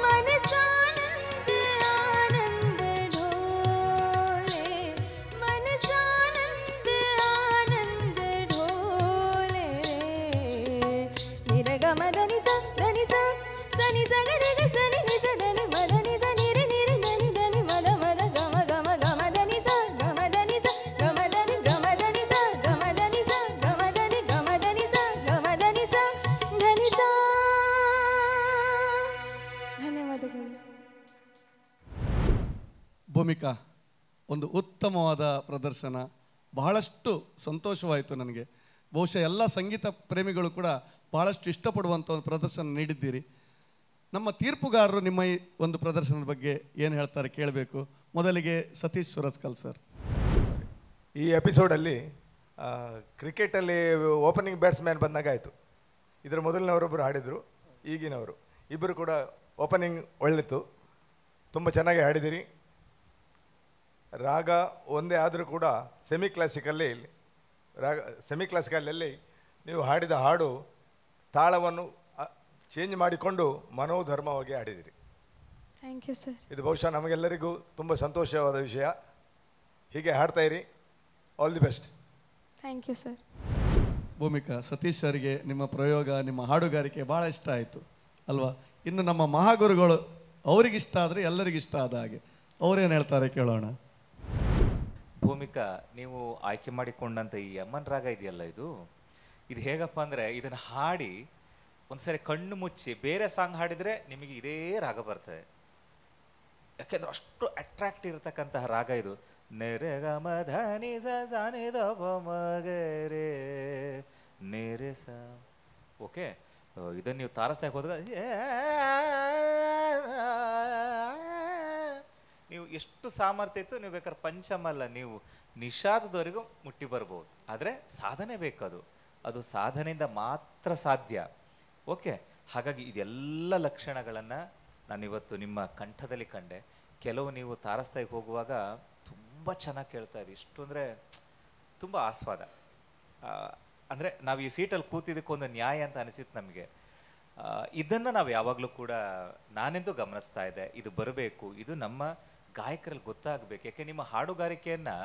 मन सानंद आनंद ढोले, मन सानंद आनंद ढोले। निरगम धनि सा सनि सा ग रे ग ಸನಿ ನಿಸ ಧನಿ ಮದ ನಿಸ ನಿರಿ ನಿರಿ ಧನಿ ಧನಿ ಮದ ಮದ ಗಮ ಗಮ ಗಮ ಧನಿ ಸ ಗಮ ಧನಿ ಸ ಗಮ ಧನಿ ಗಮ ಧನಿ ಸ ಗಮ ಧನಿ ಸ ಗಮ ಧನಿ ಗಮ ಧನಿ ಸ ಗಮ ಧನಿ ಸ ಧನಿ ಸ. ಧನ್ಯವಾದಗಳು. ಭೂಮಿಕಾ, ಒಂದು ಉತ್ತಮವಾದ ಪ್ರದರ್ಶನ, ಬಹಳಷ್ಟು ಸಂತೋಷವಾಯಿತು ನನಗೆ. ಬಹುಶಃ ಎಲ್ಲ ಸಂಗೀತ ಪ್ರೇಮಿಗಳು ಕೂಡ ಬಹಳಷ್ಟು ಇಷ್ಟಪಡುವಂಥ ಒಂದು ಪ್ರದರ್ಶನ ನೀಡಿದ್ದೀರಿ. ನಮ್ಮ ತೀರ್ಪುಗಾರರು ನಿಮ್ಮ ಈ ಒಂದು ಪ್ರದರ್ಶನದ ಬಗ್ಗೆ ಏನು ಹೇಳ್ತಾರೆ ಕೇಳಬೇಕು. ಮೊದಲಿಗೆ ಸತೀಶ್ ಸುರಸ್ಕಲ್ ಸರ್. ಈ ಎಪಿಸೋಡಲ್ಲಿ ಕ್ರಿಕೆಟಲ್ಲಿ ಓಪನಿಂಗ್ ಬ್ಯಾಟ್ಸ್ಮ್ಯಾನ್ ಬಂದಾಗ ಆಯಿತು. ಇದರ ಮೊದಲಿನವರೊಬ್ಬರು ಹಾಡಿದರು, ಈಗಿನವರು ಇಬ್ಬರು ಕೂಡ ಓಪನಿಂಗ್ ಒಳ್ಳೆತ್ತು. ತುಂಬ ಚೆನ್ನಾಗಿ ಹಾಡಿದಿರಿ. ರಾಗ ಒಂದೇ ಆದರೂ ಕೂಡ ಸೆಮಿ ಕ್ಲಾಸಿಕಲ್ಲಲ್ಲಿ ನೀವು ಹಾಡಿದ ಹಾಡು ತಾಳವನ್ನು ಚೇಂಜ್ ಮಾಡಿಕೊಂಡು ಮನೋಧರ್ಮವಾಗಿ ಹಾಡಿದಿರಿ. Thank you sir. ಇದು ಬಹುಶಃ ನಮಗೆಲ್ಲರಿಗೂ ತುಂಬ ಸಂತೋಷವಾದ ವಿಷಯ. ಹೀಗೆ ಹಾಡ್ತಾ ಇರಿ. All the best. Thank you sir. Bhoomika, Satish ಸರ್ಗೆ ನಿಮ್ಮ ಪ್ರಯೋಗ, ನಿಮ್ಮ ಹಾಡುಗಾರಿಕೆ ಭಾಳ ಇಷ್ಟ ಆಯಿತು ಅಲ್ವಾ? ಇನ್ನು ನಮ್ಮ ಮಹಾಗುರುಗಳು ಅವರಿಗಿಷ್ಟ ಆದರೆ ಎಲ್ಲರಿಗಿಷ್ಟ ಆದ ಹಾಗೆ ಅವರೇನು ಹೇಳ್ತಾರೆ ಕೇಳೋಣ. ಭೂಮಿಕಾ, ನೀವು ಆಯ್ಕೆ ಮಾಡಿಕೊಂಡಂಥ ಈ ಯಮನ್ ರಾಗ ಇದೆಯಲ್ಲ, ಇದು ಹೇಗಪ್ಪ ಅಂದರೆ, ಇದನ್ನು ಹಾಡಿ ಒಂದ್ಸರಿ ಕಣ್ಣು ಮುಚ್ಚಿ ಬೇರೆ ಸಾಂಗ್ ಹಾಡಿದರೆ ನಿಮಗೆ ಇದೇ ರಾಗ ಬರ್ತದೆ. ಯಾಕೆಂದ್ರೆ ಅಷ್ಟು ಅಟ್ರಾಕ್ಟ್ ಇರತಕ್ಕಂತಹ ರಾಗ ಇದು. ನೆರೆ ಗ ಮ ಧ ನಿ ಸ ಸ ನಿ ದ ಪ ಮ ಗ ರೇ ನೆರೆ ಸ. ಓಕೆ, ಇದನ್ನು ನೀವು ತಾರಸ್ತಾಗ ಹೋದಾಗ ನೀವು ಎಷ್ಟು ಸಾಮರ್ಥ್ಯ ಇತ್ತು, ನೀವು ಬೇಕಾದ್ರೆ ಪಂಚಮಲ್ಲ, ನೀವು ನಿಷಾದದವರೆಗೂ ಮುಟ್ಟಿ ಬರ್ಬೋದು. ಆದರೆ ಸಾಧನೆ ಬೇಕದು, ಅದು ಸಾಧನೆಯಿಂದ ಮಾತ್ರ ಸಾಧ್ಯ. ಓಕೆ, ಹಾಗಾಗಿ ಇದೆಲ್ಲ ಲಕ್ಷಣಗಳನ್ನು ನಾನಿವತ್ತು ನಿಮ್ಮ ಕಂಠದಲ್ಲಿ ಕಂಡೆ. ಕೆಲವು ನೀವು ತಾರಸ್ತಾಯಿಗೆ ಹೋಗುವಾಗ ತುಂಬ ಚೆನ್ನಾಗಿ ಕೇಳ್ತಾ ಇದ್ದೀವಿ. ಇಷ್ಟು ಅಂದರೆ ತುಂಬ ಆಸ್ವಾದ. ಅಂದರೆ ನಾವು ಈ ಸೀಟಲ್ಲಿ ಕೂತಿದ್ದಕ್ಕೊಂದು ನ್ಯಾಯ ಅಂತ ಅನಿಸಿತ್ತು ನಮಗೆ. ಇದನ್ನು ನಾವು ಯಾವಾಗಲೂ ಕೂಡ ನಾನೆಂದು ಗಮನಿಸ್ತಾ ಇದ್ದೆ, ಇದು ಬರಬೇಕು, ಇದು ನಮ್ಮ ಗಾಯಕರಲ್ಲಿ ಗೊತ್ತಾಗಬೇಕು. ಯಾಕೆ ನಿಮ್ಮ ಹಾಡುಗಾರಿಕೆಯನ್ನು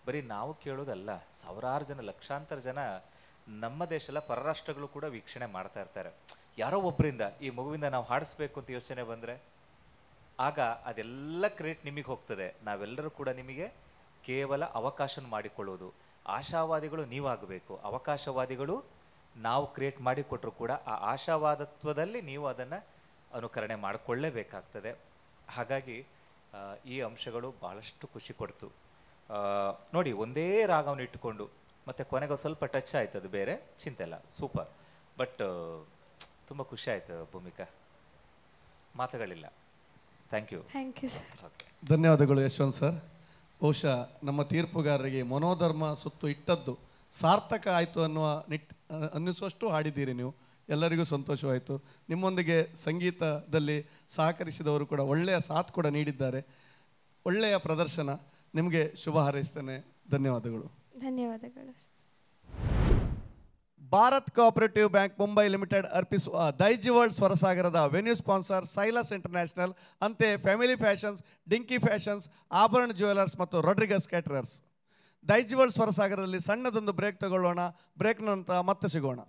ಬರೀ ನಾವು ಕೇಳೋದಲ್ಲ, ಸಾವಿರಾರು ಜನ, ಲಕ್ಷಾಂತರ ಜನ ನಮ್ಮ ದೇಶದ ಪರರಾಷ್ಟ್ರಗಳು ಕೂಡ ವೀಕ್ಷಣೆ ಮಾಡ್ತಾ ಇರ್ತಾರೆ. ಯಾರೋ ಒಬ್ಬರಿಂದ ಈ ಮಗುವಿಂದ ನಾವು ಹಾಡಿಸ್ಬೇಕು ಅಂತ ಯೋಚನೆ ಬಂದರೆ ಆಗ ಅದೆಲ್ಲ ಕ್ರೆಡಿಟ್ ನಿಮಗೆ ಹೋಗ್ತದೆ. ನಾವೆಲ್ಲರೂ ಕೂಡ ನಿಮಗೆ ಕೇವಲ ಅವಕಾಶ ಮಾಡಿಕೊಳ್ಳೋದು. ಆಶಾವಾದಿಗಳು ನೀವಾಗಬೇಕು, ಅವಕಾಶವಾದಿಗಳು ನಾವು ಕ್ರಿಯೇಟ್ ಮಾಡಿಕೊಟ್ರು ಕೂಡ ಆ ಆಶಾವಾದತ್ವದಲ್ಲಿ ನೀವು ಅದನ್ನು ಅನುಕರಣೆ ಮಾಡಿಕೊಳ್ಳೇಬೇಕಾಗ್ತದೆ. ಹಾಗಾಗಿ ಈ ಅಂಶಗಳು ಭಾಳಷ್ಟು ಖುಷಿ ಕೊಡ್ತು. ನೋಡಿ, ಒಂದೇ ರಾಗವನ್ನು ಇಟ್ಟುಕೊಂಡು ಮತ್ತು ಕೊನೆಗೆ ಸ್ವಲ್ಪ ಟಚ್ ಆಯ್ತು, ಅದು ಬೇರೆ ಚಿಂತೆ ಇಲ್ಲ, ಸೂಪರ್. ಬಟ್ ತುಂಬ ಖುಷಿ ಆಯಿತು ಭೂಮಿಕಾ, ಮಾತುಗಳಿಲ್ಲ. Thank you. Thank you sir. Okay, ಧನ್ಯವಾದಗಳು ಯಶವಂತ್ ಸರ್. ಬಹುಶಃ ನಮ್ಮ ತೀರ್ಪುಗಾರರಿಗೆ ಮನೋಧರ್ಮ ಸುತ್ತು ಇಟ್ಟದ್ದು ಸಾರ್ಥಕ ಆಯಿತು ಅನ್ನಿಸುವಷ್ಟು ಹಾಡಿದ್ದೀರಿ ನೀವು. ಎಲ್ಲರಿಗೂ ಸಂತೋಷವಾಯಿತು. ನಿಮ್ಮೊಂದಿಗೆ ಸಂಗೀತದಲ್ಲಿ ಸಹಕರಿಸಿದವರು ಕೂಡ ಒಳ್ಳೆಯ ಸಾಥ್ ಕೂಡ ನೀಡಿದ್ದಾರೆ. ಒಳ್ಳೆಯ ಪ್ರದರ್ಶನ. ನಿಮಗೆ ಶುಭ ಹಾರೈಸ್ತೇನೆ. ಧನ್ಯವಾದಗಳು. ಧನ್ಯವಾದಗಳು. Bharat cooperative bank Mumbai limited ಅರ್ಪಿಸುವ ದೈಜಿ ವರ್ಲ್ಡ್ ಸ್ವರಸಾಗರದ ವೆನ್ಯೂ ಸ್ಪಾನ್ಸರ್ ಸೈಲಸ್ ಇಂಟರ್ನ್ಯಾಷನಲ್, ಅಂತೆ family fashions, Dinky fashions, Abharana jewellers ಮತ್ತು ರೋಡ್ರಿಗಸ್ ಕ್ಯಾಟರರ್ಸ್. ದೈಜಿ ವರ್ಲ್ಡ್ ಸ್ವರಸಾಗರದಲ್ಲಿ ಸಣ್ಣದೊಂದು ಬ್ರೇಕ್ ತಗೊಳ್ಳೋಣ. ಬ್ರೇಕ್ ನಂತರ ಮತ್ತೆ ಸಿಗೋಣ.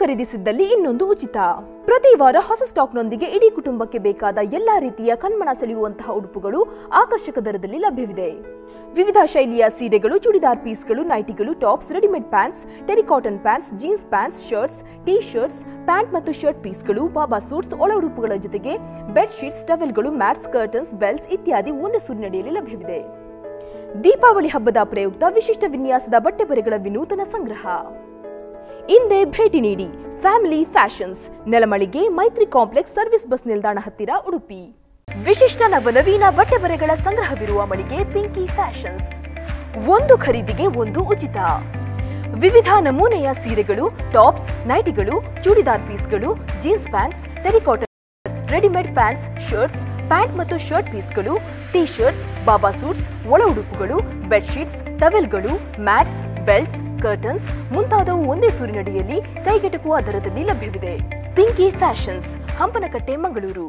ಖರೀದಿಸಿದ್ದಲ್ಲಿ ಇನ್ನೊಂದು ಉಚಿತ. ಪ್ರತಿ ವಾರ ಹೊಸ ಸ್ಟಾಕ್ನೊಂದಿಗೆ ಇಡೀ ಕುಟುಂಬಕ್ಕೆ ಬೇಕಾದ ಎಲ್ಲಾ ರೀತಿಯ ಕಣ್ಮನ ಸೆಳೆಯುವಂತಹ ಉಡುಪುಗಳು ಆಕರ್ಷಕ ದರದಲ್ಲಿ ಲಭ್ಯವಿದೆ. ವಿವಿಧ ಶೈಲಿಯ ಸೀರೆಗಳು, ಚೂಡಿದಾರ್ ಪೀಸ್ಗಳು, ನೈಟಿಗಳು, tops, readymade pants, terry cotton pants, jeans pants, shirts, T shirts, pant ಮತ್ತು ಶರ್ಟ್ ಪೀಸ್ಗಳು, ಬಾಬಾ ಸೂಟ್ಸ್, ಒಳ ಉಡುಪುಗಳ ಜೊತೆಗೆ ಬೆಡ್ ಶೀಟ್ಸ್, ಟವೆಲ್ಗಳು, ಮ್ಯಾಟ್ಸ್, ಕರ್ಟನ್ಸ್, ಬೆಲ್ಟ್ಸ್ ಇತ್ಯಾದಿ ಒಂದೇ ಸೂರಿನಡಿಯಲ್ಲಿ ಲಭ್ಯವಿದೆ. ದೀಪಾವಳಿ ಹಬ್ಬದ ಪ್ರಯುಕ್ತ ವಿಶಿಷ್ಟ ವಿನ್ಯಾಸದ ಬಟ್ಟೆ ಬರೆಗಳ ವಿನೂತನ ಸಂಗ್ರಹ. ಇಂದೇ ಭೇಟಿ ನೀಡಿ ಫ್ಯಾಮಿಲಿ ಫ್ಯಾಷನ್ಸ್, ನೆಲಮಳಿಗೆ, ಮೈತ್ರಿ ಕಾಂಪ್ಲೆಕ್ಸ್, ಸರ್ವಿಸ್ ಬಸ್ ನಿಲ್ದಾಣ ಹತ್ತಿರ, ಉಡುಪಿ. ವಿಶಿಷ್ಟ ನವನವೀನ ಬಟ್ಟೆ ಬರೆಗಳ ಸಂಗ್ರಹವಿರುವ ಮಳಿಗೆ ಪಿಂಕಿ ಫ್ಯಾಷನ್ಸ್. ಒಂದು ಖರೀದಿಗೆ ಒಂದು ಉಚಿತ. ವಿವಿಧ ನಮೂನೆಯ ಸೀರೆಗಳು, ಟಾಪ್ಸ್, ನೈಟಿಗಳು, ಚೂಡಿದಾರ್ ಪೀಸ್ಗಳು, jeans pants, terry cotton, readymade pants, shirts, pant ಮತ್ತು ಶರ್ಟ್ ಪೀಸ್ಗಳು, ಟೀ ಶರ್ಟ್ಸ್, ಬಾಬಾ ಸೂಟ್ಸ್, ಒಳ ಉಡುಪುಗಳು, ಬೆಡ್ಶೀಟ್ಸ್, ಟವೆಲ್ಗಳು, ಮ್ಯಾಟ್ಸ್, ಬೆಲ್ಟ್ಸ್, ಕರ್ಟನ್ಸ್ ಮುಂತಾದವು ಒಂದೇ ಸೂರಿನಡಿಯಲ್ಲಿ ಕೈಗೆಟಕುವ ದರದಲ್ಲಿ ಲಭ್ಯವಿದೆ. ಪಿಂಕಿ ಫ್ಯಾಷನ್ಸ್, ಹಂಪನಕಟ್ಟೆ, ಮಂಗಳೂರು.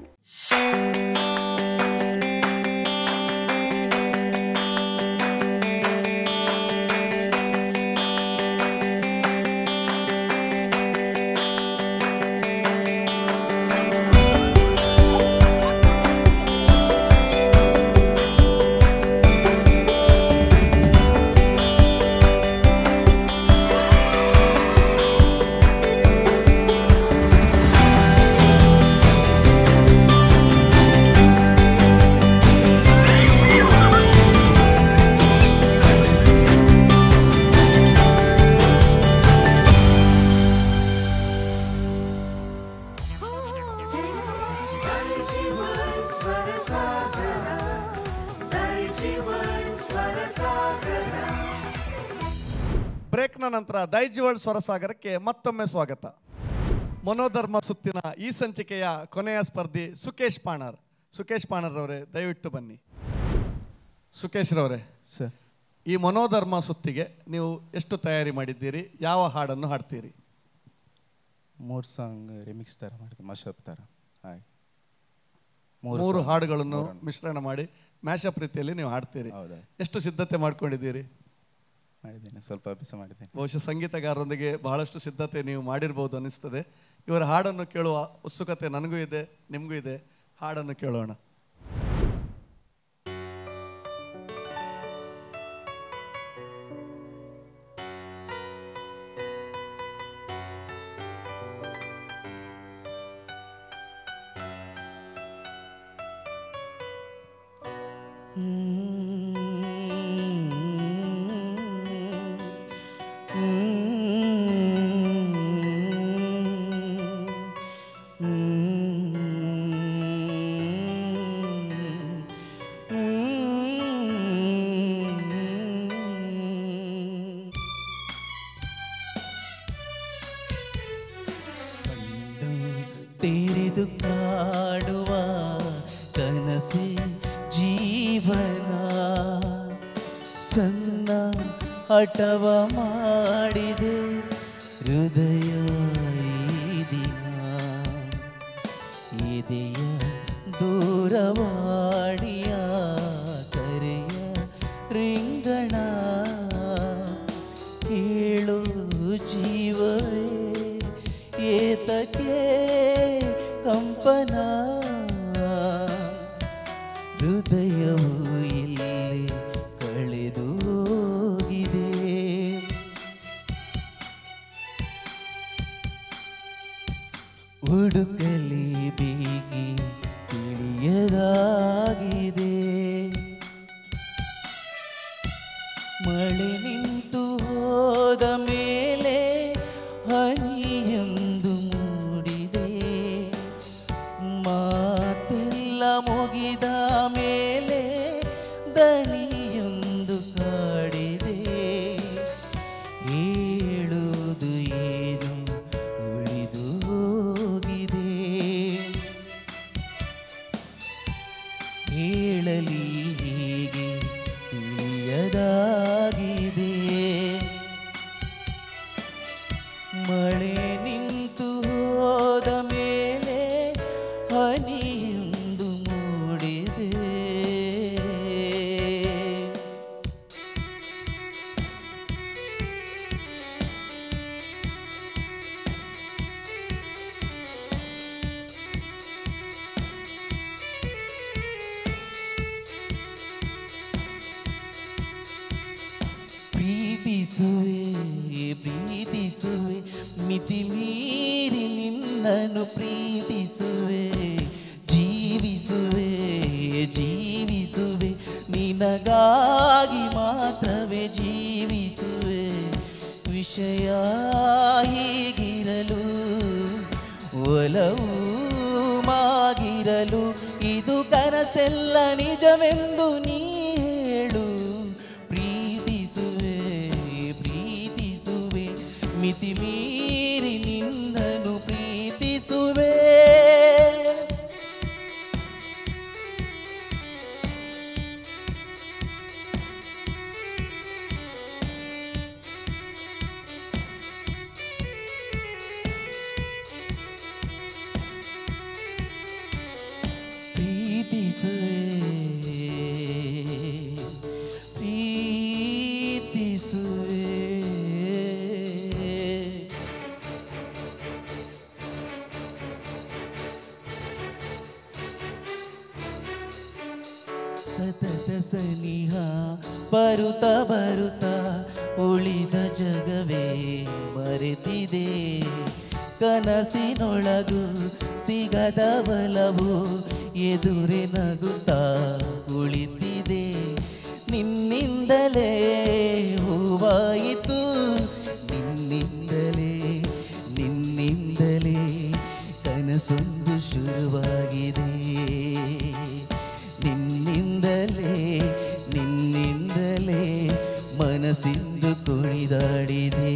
ಬ್ರೇಕ್ನ ನಂತರ ದೈಜಿ ವರ್ಲ್ಡ್ ಸ್ವರಸಾಗರಕ್ಕೆ ಮತ್ತೊಮ್ಮೆ ಸ್ವಾಗತ. ಮನೋಧರ್ಮ ಸುತ್ತಿನ ಈ ಸಂಚಿಕೆಯ ಕೊನೆಯ ಸ್ಪರ್ಧಿ ಸುಕೇಶ್ ಪಾಣರ್. ಸುಕೇಶ್ ಪಾಣರ್ ಅವರೇ, ದಯವಿಟ್ಟು ಬನ್ನಿ. ಸುಕೇಶ್ ರವರೇ, ಸರ್, ಈ ಮನೋಧರ್ಮ ಸುತ್ತಿಗೆ ನೀವು ಎಷ್ಟು ತಯಾರಿ ಮಾಡಿದ್ದೀರಿ? ಯಾವ ಹಾಡನ್ನು ಹಾಡ್ತೀರಿ? 3 ಸಾಂಗ್ ರಿಮಿಕ್ಸ್ ಥರ ಮಾಡಿದೆ, ಮಶಪ್ ಥರ. ಹಾಗೆ 3 ಹಾಡುಗಳನ್ನು ಮಿಶ್ರಣ ಮಾಡಿ ಮ್ಯಾಶಪ್ ರೀತಿಯಲ್ಲಿ ನೀವು ಹಾಡ್ತೀರಿ. ಹೌದಾ? ಎಷ್ಟು ಸಿದ್ಧತೆ ಮಾಡ್ಕೊಂಡಿದ್ದೀರಿ? ಮಾಡಿದ್ದೇನೆ, ಸ್ವಲ್ಪ ಅಭ್ಯಾಸ ಮಾಡಿದ್ದೇನೆ. ಬಹುಶಃ ಸಂಗೀತಗಾರರೊಂದಿಗೆ ಬಹಳಷ್ಟು ಸಿದ್ಧತೆ ನೀವು ಮಾಡಿರ್ಬೋದು ಅನಿಸ್ತದೆ. ಇವರ ಹಾಡನ್ನು ಕೇಳುವ ಉತ್ಸುಕತೆ ನನಗೂ ಇದೆ, ನಿಮಗೂ ಇದೆ. ಹಾಡನ್ನು ಕೇಳೋಣ. ತೆರೆದು ಕಾಡುವ ಕನಸೆ ಜೀವನ, ಸಣ್ಣ ಹಠವ ಮಾಡಿದೆ ಹೃದಯ ಈ ದಿನ, ಎದೆಯ ದೂರವಾಣಿಯ ಕರೆಯ ರಿಂಗಣ, ಕೇಳು ಜೀವವೇ ಏತಕ್ಕೆ ಕಂಪನ, ಹೃದಯವು ಇಲ್ಲಿ ಕಳೆದು ಹೋಗಿದೆ, ಹುಡುಕಲಿ ಬೇಗಿ ತಿಳಿಯದಾಗಿದೆ, ಮಳೆ ನಿಂತು ಹೋದ ಮೇಲೆ ಹನಿಯೊಂದು ಮೂಡಿದೆ, ಮಾತೆಲ್ಲ ಮುಗಿದ ಮೇಲೆ ದನಿಯೊಂದು ಕಾಡಿದೆ, ಹೇಳುವುದು ಏನು ಉಳಿದು ಹೋಗಿದೆ, ಹೇಳಲಿ ಹೀಗೆ ತಿಳಿಯದಾಗಿದೆ, ಮಳೆ ನಿಂತು ಹೋದ ಮೇಲೆ ಹನಿಯೊಂದು ಮೂಡಿದೆ. ಪ್ರೀತಿಸುವೆ ಪ್ರೀತಿಸುವೆ ಮಿತಿ ಮೀರಿ ನಿನ್ನನ್ನು ಪ್ರೀತಿಸುವೆ ಜೀವಿಸುವೆ ಜೀವಿಸುವೆ ನಿನಗಾಗಿ ಮಾತ್ರವೇ ಜೀವಿಸುವೆ ವಿಷಯ ಹೀಗಿರಲು ಒಲವು ಮಾಗಿರಲು ಇದು ಕನಸೆಲ್ಲ ನಿಜವೆಂದು ನೀ ಹೇಳು ಪ್ರೀತಿಸುವೆ ಪ್ರೀತಿಸುವೆ ಮಿತಿ ಮೀರಿ ನಿನ್ನನ್ನು ಪ್ರೀತಿಸುವೆ ಸತತ ಸನಿಹ ಬರುತ್ತ ಬರುತ್ತ ಉಳಿದ ಜಗವೇ ಮರೆತಿದೆ ಕನಸಿನೊಳಗು ಸಿಗದ ಬಲವು ಎದುರೆ ನಗುತ್ತಾ ಕುಳಿತಿದೆ ನಿನ್ನಿಂದಲೇ ಹೂವಾಯಿತು ನಿನ್ನಿಂದಲೇ ನಿನ್ನಿಂದಲೇ ಕನಸೊಂದು ಶುರುವಾಗಿದೆ ನಿನ್ನಿಂದಲೇ ನಿನ್ನಿಂದಲೇ ಮನಸ್ಸಿಂದು ಕುಣಿದಾಡಿದೆ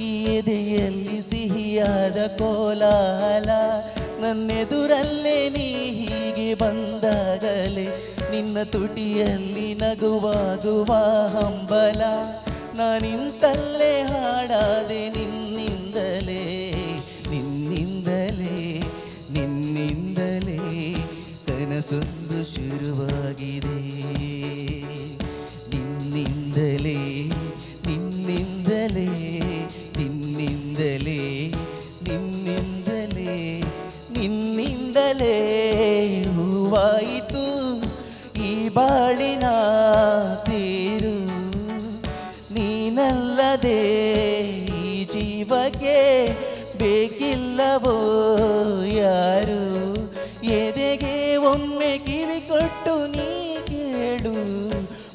ಈ ಎದೆಯಲ್ಲಿ ಸಿಹಿಯಾದ ಕೋಲಾಹಲ ನನ್ನೆದುರಲ್ಲೇ ನೀ ಹೀಗೆ ಬಂದಾಗಲೇ ನಿನ್ನ ತುಟಿಯಲ್ಲಿ ನಗುವಾಗುವ ಹಂಬಲ ನಾನಿಂತಲ್ಲೇ ಹಾಡಾದೆ ನಿನ್ನಿಂದಲೇ ನಿನ್ನಿಂದಲೇ ನಿನ್ನಿಂದಲೇ ಕನಸೊಂದು ಶುರುವಾಗಿದೆ ನಿನ್ನಿಂದಲೇ ನಿನ್ನಿಂದಲೇ ನಿನ್ನಿಂದಲೇ ನಿನ್ನಿಂದಲೇ ನಿನ್ನಿಂದಲೇ ಹೂವಾಯಿತು ಈ ಬಾಳಿನ ತೇರು ನೀನಲ್ಲದೆ ಈ ಜೀವಕ್ಕೆ ಬೇಕಿಲ್ಲವೋ ಯಾರು ಎದೆಗೆ ಒಮ್ಮೆ ಕಿವಿ ಕೊಟ್ಟು ನೀ ಕೇಳು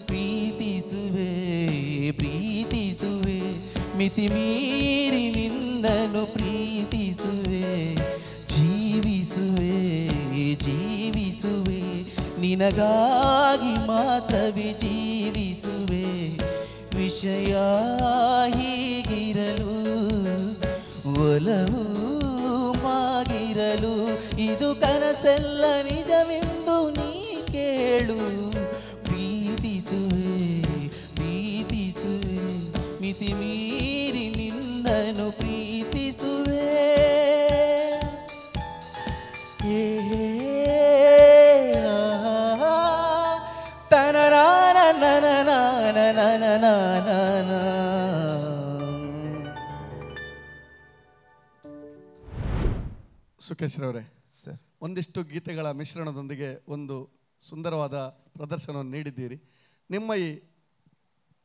ಪ್ರೀತಿಸುವೆ ಪ್ರೀತಿಸುವೆ ಮಿತಿ ಮೀರಿ ನಿನ್ನನ್ನು ಪ್ರೀತಿಸುವೆ ಜೀವಿಸುವೆ ಜೀವಿಸುವೆ ನಿನಗಾಗಿ ಮಾತ್ರವೇ ಜೀವಿಸುವೆ ವಿಷಯ ಹೀಗಿರಲು ಒಲವು ಮಾಗಿರಲು ಇದು ಕನಸೆಲ್ಲ ನಿಜವೆಂದು ನೀ ಕೇಳು ಪ್ರೀತಿಸುವೆ ಪ್ರೀತಿಸುವೆ ಮಿತಿ ಮೀರಿ ನಿನ್ನನ್ನು ಪ್ರೀತಿಸುವೆ ತನನಾನ ನನ ನನ ಸುಖೇಶ್ರವರೇ ಸರ್ ಒಂದಿಷ್ಟು ಗೀತೆಗಳ ಮಿಶ್ರಣದೊಂದಿಗೆ ಒಂದು ಸುಂದರವಾದ ಪ್ರದರ್ಶನವನ್ನು ನೀಡಿದ್ದೀರಿ. ನಿಮ್ಮ ಈ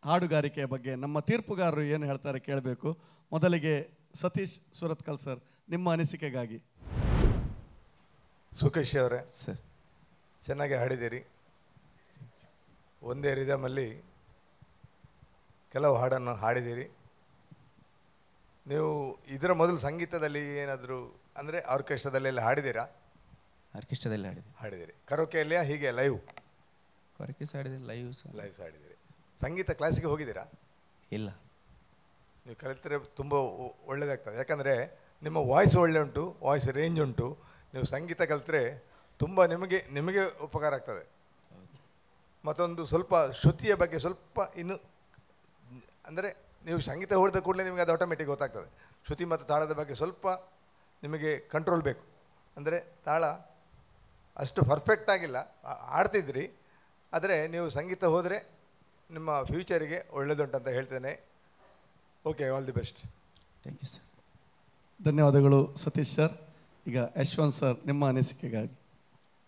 ಹಾಡುಗಾರಿಕೆಯ ಬಗ್ಗೆ ನಮ್ಮ ತೀರ್ಪುಗಾರರು ಏನು ಹೇಳ್ತಾರೆ ಕೇಳಬೇಕು. ಮೊದಲಿಗೆ ಸತೀಶ್ ಸುರತ್ಕಲ್ ಸರ್, ನಿಮ್ಮ ಅನಿಸಿಕೆಗಾಗಿ. ಸುಖೇಶ್ ಅವರೇ ಸರ್ ಚೆನ್ನಾಗಿ ಹಾಡಿದ್ದೀರಿ. ಒಂದೇ ರಿದಮಲ್ಲಿ ಕೆಲವು ಹಾಡನ್ನು ಹಾಡಿದ್ದೀರಿ. ನೀವು ಇದರ ಮೊದಲು ಸಂಗೀತದಲ್ಲಿ ಏನಾದರೂ ಅಂದರೆ ಆರ್ಕೆಸ್ಟ್ರಾದಲ್ಲಿ ಎಲ್ಲ ಹಾಡಿದ್ದೀರಾ? ಆರ್ಕೆಸ್ಟ್ರಾದಲ್ಲಿ ಹಾಡಿದ್ದೀರಿ. ಕರೋಕೆಯಲ್ಲಿಯಾ ಹೀಗೆ ಲೈವ್? ಆರ್ಕೆಸ್ಟ್ರಾ ಹಾಡಿದ್ದೀರಿ, ಲೈವ್ಸ್ ಹಾಡಿದ್ದೀರಿ. ಸಂಗೀತ ಕ್ಲಾಸಿಗೆ ಹೋಗಿದ್ದೀರಾ? ಇಲ್ಲ. ನೀವು ಕಲಿತರೆ ತುಂಬ ಒಳ್ಳೆಯದಾಗ್ತದೆ. ಯಾಕಂದರೆ ನಿಮ್ಮ ವಾಯ್ಸ್ ಒಳ್ಳೆ ಉಂಟು, ವಾಯ್ಸ್ ರೇಂಜ್ ಉಂಟು. ನೀವು ಸಂಗೀತ ಕಲಿತರೆ ತುಂಬ ನಿಮಗೆ ಉಪಕಾರ ಆಗ್ತದೆ. ಮತ್ತೊಂದು ಸ್ವಲ್ಪ ಶ್ರುತಿಯ ಬಗ್ಗೆ ಸ್ವಲ್ಪ ಇನ್ನು ಅಂದರೆ ನೀವು ಸಂಗೀತ ಹೊಡೆದ ಕೂಡಲೇ ನಿಮಗೆ ಅದು ಆಟೋಮೆಟಿಕ್ ಗೊತ್ತಾಗ್ತದೆ. ಶ್ರುತಿ ಮತ್ತು ತಾಳದ ಬಗ್ಗೆ ಸ್ವಲ್ಪ ನಿಮಗೆ ಕಂಟ್ರೋಲ್ ಬೇಕು. ಅಂದರೆ ತಾಳ ಅಷ್ಟು ಪರ್ಫೆಕ್ಟ್ ಆಗಿಲ್ಲ, ಆಡ್ತಿದ್ರಿ. ಆದರೆ ನೀವು ಸಂಗೀತ ಹೋದರೆ ನಿಮ್ಮ ಫ್ಯೂಚರಿಗೆ ಒಳ್ಳೆಯದುಂಟಂತ ಹೇಳ್ತೇನೆ. Okay, all the best. Thank you sir. ಧನ್ಯವಾದಗಳು ಸತೀಶ್ ಸರ್. ಈಗ ಯಶವಂತ್ ಸರ್, ನಿಮ್ಮ ಅನಿಸಿಕೆಗಾಗಿ.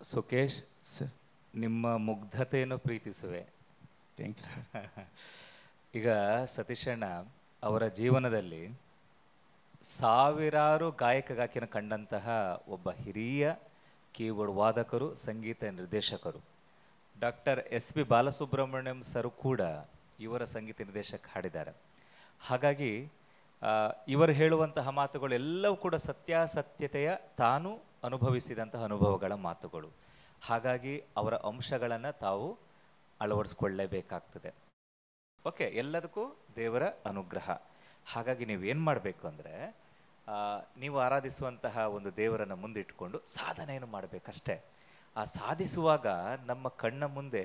ಸುಖೇಶ್ ಸರ್ ನಿಮ್ಮ ಮುಗ್ಧತೆಯನ್ನು ಪ್ರೀತಿಸುವೆ. Thank you sir. ಈಗ ಸತೀಶಣ್ಣ ಅವರ ಜೀವನದಲ್ಲಿ ಸಾವಿರಾರು ಗಾಯಕ ಕಂಡಂತಹ ಒಬ್ಬ ಹಿರಿಯ ಕೀಬೋರ್ಡ್ ವಾದಕರು, ಸಂಗೀತ ನಿರ್ದೇಶಕರು. ಡಾಕ್ಟರ್ SP ಬಾಲಸುಬ್ರಹ್ಮಣ್ಯಂ ಸರ್ ಕೂಡ ಇವರ ಸಂಗೀತ ನಿರ್ದೇಶಕ ಹಾಡಿದ್ದಾರೆ. ಹಾಗಾಗಿ ಇವರು ಹೇಳುವಂತಹ ಮಾತುಗಳು ಎಲ್ಲವೂ ಕೂಡ ಸತ್ಯಾಸತ್ಯತೆಯ ತಾನು ಅನುಭವಿಸಿದಂತಹ ಅನುಭವಗಳ ಮಾತುಗಳು. ಹಾಗಾಗಿ ಅವರ ಅಂಶಗಳನ್ನು ತಾವು ಅಳವಡಿಸ್ಕೊಳ್ಳೇಬೇಕಾಗ್ತದೆ. ಓಕೆ, ಎಲ್ಲದಕ್ಕೂ ದೇವರ ಅನುಗ್ರಹ. ಹಾಗಾಗಿ ನೀವೇನು ಮಾಡಬೇಕು ಅಂದರೆ, ನೀವು ಆರಾಧಿಸುವಂತಹ ಒಂದು ದೇವರನ್ನು ಮುಂದಿಟ್ಟುಕೊಂಡು ಸಾಧನೆಯನ್ನು ಮಾಡಬೇಕಷ್ಟೇ. ಆ ಸಾಧಿಸುವಾಗ ನಮ್ಮ ಕಣ್ಣ ಮುಂದೆ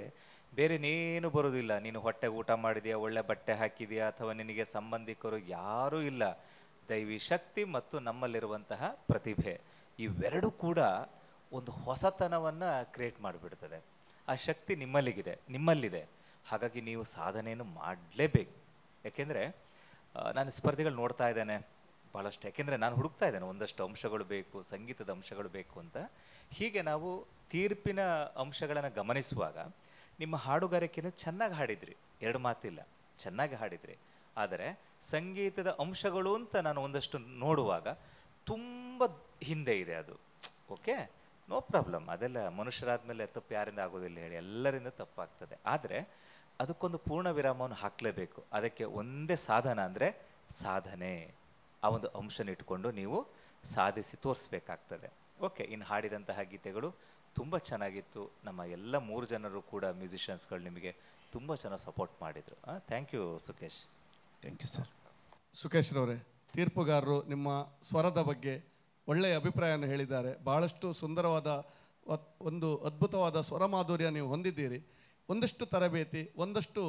ಬೇರೆನೇನು ಬರೋದಿಲ್ಲ. ನೀನು ಹೊಟ್ಟೆ ಊಟ ಮಾಡಿದೆಯಾ, ಒಳ್ಳೆ ಬಟ್ಟೆ ಹಾಕಿದೆಯಾ, ಅಥವಾ ನಿನಗೆ ಸಂಬಂಧಿಕರು ಯಾರೂ ಇಲ್ಲ. ದೈವಿ ಶಕ್ತಿ ಮತ್ತು ನಮ್ಮಲ್ಲಿರುವಂತಹ ಪ್ರತಿಭೆ ಇವೆರಡೂ ಕೂಡ ಒಂದು ಹೊಸತನವನ್ನು ಕ್ರಿಯೇಟ್ ಮಾಡಿಬಿಡ್ತದೆ. ಆ ಶಕ್ತಿ ನಿಮ್ಮಲ್ಲಿದೆ. ಹಾಗಾಗಿ ನೀವು ಸಾಧನೆಯನ್ನು ಮಾಡಲೇಬೇಕು. ಯಾಕೆಂದರೆ ನಾನು ಸ್ಪರ್ಧೆಗಳು ನೋಡ್ತಾ ಇದ್ದೇನೆ ಭಾಳಷ್ಟು. ಯಾಕೆಂದರೆ ನಾನು ಹುಡುಕ್ತಾ ಇದ್ದೇನೆ ಒಂದಷ್ಟು ಅಂಶಗಳು ಬೇಕು, ಸಂಗೀತದ ಅಂಶಗಳು ಬೇಕು ಅಂತ. ಹೀಗೆ ನಾವು ತೀರ್ಪಿನ ಅಂಶಗಳನ್ನು ಗಮನಿಸುವಾಗ ನಿಮ್ಮ ಹಾಡುಗಾರಿಕೆಯನ್ನು ಚೆನ್ನಾಗಿ ಹಾಡಿದ್ರಿ, ಎರಡು ಮಾತಿಲ್ಲ, ಚೆನ್ನಾಗಿ ಹಾಡಿದ್ರಿ. ಆದರೆ ಸಂಗೀತದ ಅಂಶಗಳು ಅಂತ ನಾನು ಒಂದಷ್ಟು ನೋಡುವಾಗ ತುಂಬ ಹಿಂದೆ ಇದೆ ಅದು. ಓಕೆ, ನೋ ಪ್ರಾಬ್ಲಮ್, ಅದೆಲ್ಲ ಮನುಷ್ಯರಾದ ಮೇಲೆ ತಪ್ಪು ಯಾರಿಂದ ಆಗೋದಿಲ್ಲ ಹೇಳಿ, ಎಲ್ಲರಿಂದ ತಪ್ಪಾಗ್ತದೆ. ಆದರೆ ಅದಕ್ಕೊಂದು ಪೂರ್ಣ ವಿರಾಮವನ್ನು ಹಾಕಲೇಬೇಕು. ಅದಕ್ಕೆ ಒಂದೇ ಸಾಧನ ಅಂದರೆ ಸಾಧನೆ. ಆ ಒಂದು ಅಂಶನ ಇಟ್ಕೊಂಡು ನೀವು ಸಾಧಿಸಿ ತೋರಿಸ್ಬೇಕಾಗ್ತದೆ. ಓಕೆ, ಇನ್ನು ಹಾಡಿದಂತಹ ಗೀತೆಗಳು ತುಂಬ ಚೆನ್ನಾಗಿತ್ತು. ನಮ್ಮ ಎಲ್ಲ 3 ಜನರು ಕೂಡ ಮ್ಯೂಸಿಷಿಯನ್ಸ್ಗಳು ನಿಮಗೆ ತುಂಬ ಚೆನ್ನಾಗಿ ಸಪೋರ್ಟ್ ಮಾಡಿದರು. Thank you Sukhesh. Thank you sir. ಸುಖೇಶ್ರವರೇ, ತೀರ್ಪುಗಾರರು ನಿಮ್ಮ ಸ್ವರದ ಬಗ್ಗೆ ಒಳ್ಳೆಯ ಅಭಿಪ್ರಾಯವನ್ನು ಹೇಳಿದ್ದಾರೆ. ಭಾಳಷ್ಟು ಸುಂದರವಾದ ಒಂದು ಅದ್ಭುತವಾದ ಸ್ವರಮಾಧುರ್ಯ ನೀವು ಹೊಂದಿದ್ದೀರಿ. ಒಂದಷ್ಟು ತರಬೇತಿ, ಒಂದಷ್ಟು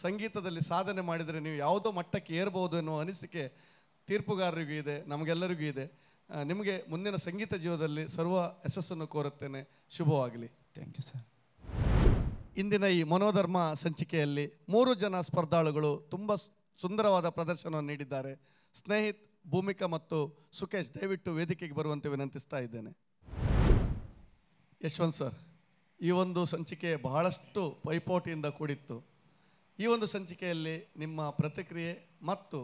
ಸಂಗೀತದಲ್ಲಿ ಸಾಧನೆ ಮಾಡಿದರೆ ನೀವು ಯಾವುದೋ ಮಟ್ಟಕ್ಕೆ ಏರ್ಬೋದು ಎನ್ನುವ ಅನಿಸಿಕೆ ತೀರ್ಪುಗಾರರಿಗೂ ಇದೆ, ನಮಗೆಲ್ಲರಿಗೂ ಇದೆ. ನಿಮಗೆ ಮುಂದಿನ ಸಂಗೀತ ಜೀವನದಲ್ಲಿ ಸರ್ವ ಯಶಸ್ಸನ್ನು ಕೋರುತ್ತೇನೆ. ಶುಭವಾಗಲಿ. Thank you sir. ಇಂದಿನ ಈ ಮನೋಧರ್ಮ ಸಂಚಿಕೆಯಲ್ಲಿ 3 ಜನ ಸ್ಪರ್ಧಾಳುಗಳು ತುಂಬ ಸುಂದರವಾದ ಪ್ರದರ್ಶನವನ್ನು ನೀಡಿದ್ದಾರೆ. ಸ್ನೇಹಿತ್, ಭೂಮಿಕಾ ಮತ್ತು ಸುಖೇಶ್, ದಯವಿಟ್ಟು ವೇದಿಕೆಗೆ ಬರುವಂತೆ ವಿನಂತಿಸ್ತಾ ಇದ್ದೇನೆ. ಯಶವಂತ್ ಸರ್, ಈ ಒಂದು ಸಂಚಿಕೆ ಬಹಳಷ್ಟು ಪೈಪೋಟಿಯಿಂದ ಕೂಡಿತ್ತು. ಈ ಒಂದು ಸಂಚಿಕೆಯಲ್ಲಿ ನಿಮ್ಮ ಪ್ರತಿಕ್ರಿಯೆ ಮತ್ತು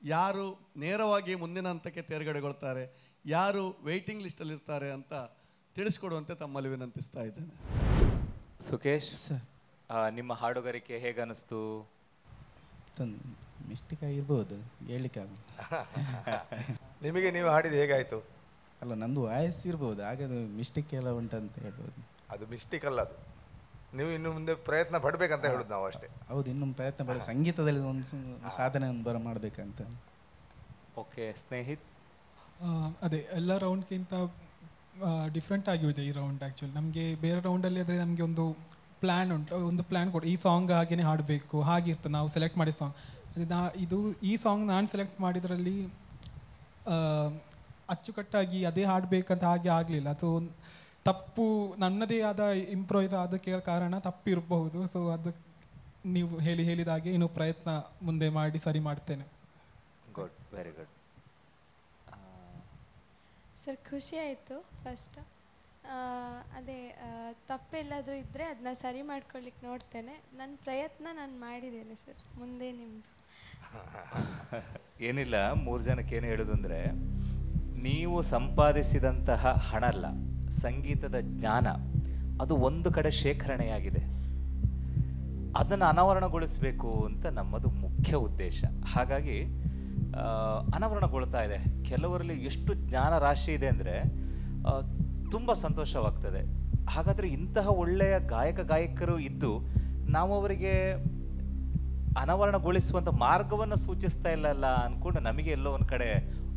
ಯಾರು ನೇರವಾಗಿ ಮುಂದಿನ ಹಂತಕ್ಕೆ ತೇರ್ಗಡೆಗೊಳ್ತಾರೆ, ಯಾರು ವೆಯ್ಟಿಂಗ್ ಲಿಸ್ಟಲ್ಲಿರ್ತಾರೆ ಅಂತ ತಿಳಿಸ್ಕೊಡುವಂತೆ ತಮ್ಮಲ್ಲಿ ವಿನಂತಿಸ್ತಾ ಇದ್ದೇನೆ. ಸುಖೇಶ್ ಸರ್, ನಿಮ್ಮ ಹಾಡುಗಾರಿಕೆ ಹೇಗೆ ಅನಿಸ್ತು? ಮಿಸ್ಟೇಕ್ ಆಗಿರ್ಬೋದು, ಹೇಳಲಿಕ್ಕೆ ನಿಮಗೆ ನೀವು ಹಾಡಿದ ಹೇಗಾಯಿತು? ಅಲ್ಲ, ನಂದು ವಾಯ್ಸ್ ಇರ್ಬೋದು, ಹಾಗಾದ್ರೆ ಮಿಸ್ಟೇಕ್ ಎಲ್ಲ ಉಂಟಂತ ಹೇಳ್ಬೋದು. ಅದು ಮಿಸ್ಟೇಕ್ ಅಲ್ಲ, ಅದು ನೀವು ಇನ್ನು ಮುಂದೆ ಪ್ರಯತ್ನ ಪಡಬೇಕಂತ ಹೇಳೋದು ನಾವು ಅಷ್ಟೇ. ಹೌದು, ಇನ್ನೊಂದು ಪ್ರಯತ್ನ ಪಡ, ಸಂಗೀತದಲ್ಲಿ ಒಂದು ಸಾಧನೆ ಮಾಡಬೇಕಂತ. ಓಕೆ, ಸ್ನೇಹಿತ್. ಅದೇ ಎಲ್ಲ ರೌಂಡ್ಗಿಂತ ಡಿಫ್ರೆಂಟ್ ಆಗಿರುತ್ತೆ ಈ ರೌಂಡ್. ಆ್ಯಕ್ಚುಲಿ ನಮಗೆ ಬೇರೆ ರೌಂಡಲ್ಲಿ ಆದರೆ ನಮಗೆ ಒಂದು ಪ್ಲ್ಯಾನ್ ಉಂಟು, ಒಂದು ಪ್ಲ್ಯಾನ್ ಕೊಡು, ಈ ಸಾಂಗ್ ಹಾಗೇ ಹಾಡಬೇಕು ಹಾಗಿರ್ತದೆ ನಾವು ಸೆಲೆಕ್ಟ್ ಮಾಡಿದ ಸಾಂಗ್. ಈ ಸಾಂಗ್ ನಾನು ಸೆಲೆಕ್ಟ್ ಮಾಡಿದ್ರಲ್ಲಿ ಅಚ್ಚುಕಟ್ಟಾಗಿ ಅದೇ ಹಾಡಬೇಕಂತ ಹಾಗೆ ಆಗಲಿಲ್ಲ. ಸೊ ತಪ್ಪು ನನ್ನದೇ ಆದ ಇಂಪ್ರೂವೈಸ್ ಅದಕ್ಕೆ ಕಾರಣ ತಪ್ಪಿರಬಹುದು. ಸೊ ಅದಕ್ಕೆ ನೀವು ಹೇಳಿದ ಹಾಗೆ ಇನ್ನೂ ಪ್ರಯತ್ನ ಮುಂದೆ ಮಾಡಿ ಸರಿ ಮಾಡ್ತೇನೆ. Good, very good. ಸರ್, ಖುಷಿ ಆಯಿತು. ಫಸ್ಟ್ ಅದೇ ತಪ್ಪೆಲ್ಲಾದರೂ ಇದ್ದರೆ ಅದನ್ನ ಸರಿ ಮಾಡ್ಕೊಳ್ಳಿಕ್ಕೆ ನೋಡ್ತೇನೆ. ನನ್ನ ಪ್ರಯತ್ನ ನಾನು ಮಾಡಿದ್ದೇನೆ ಸರ್. ಮುಂದೆ ನಿಮ್ಮದು ಏನಿಲ್ಲ, 3 ಜನಕ್ಕೆ ಏನು ಹೇಳೋದು ಅಂದರೆ, ನೀವು ಸಂಪಾದಿಸಿದಂತಹ ಹಣ ಅಲ್ಲ, ಸಂಗೀತದ ಜ್ಞಾನ ಅದು ಒಂದು ಕಡೆ ಶೇಖರಣೆಯಾಗಿದೆ. ಅದನ್ನು ಅನಾವರಣಗೊಳಿಸಬೇಕು ಅಂತ ನಮ್ಮದು ಮುಖ್ಯ ಉದ್ದೇಶ. ಹಾಗಾಗಿ ಅನಾವರಣಗೊಳ್ತಾ ಇದೆ. ಕೆಲವರಲ್ಲಿ ಎಷ್ಟು ಜ್ಞಾನ ರಾಶಿ ಇದೆ ಅಂದರೆ ತುಂಬ ಸಂತೋಷವಾಗ್ತದೆ. ಹಾಗಾದರೆ ಇಂತಹ ಒಳ್ಳೆಯ ಗಾಯಕರು ಇದ್ದು ನಾವು ಅವರಿಗೆ ಅನಾವರಣಗೊಳಿಸುವಂಥ ಮಾರ್ಗವನ್ನು ಸೂಚಿಸ್ತಾ ಇಲ್ಲಲ್ಲ ಅಂದ್ಕೊಂಡು ನಮಗೆ ಎಲ್ಲೋ ಒಂದು ಕಡೆ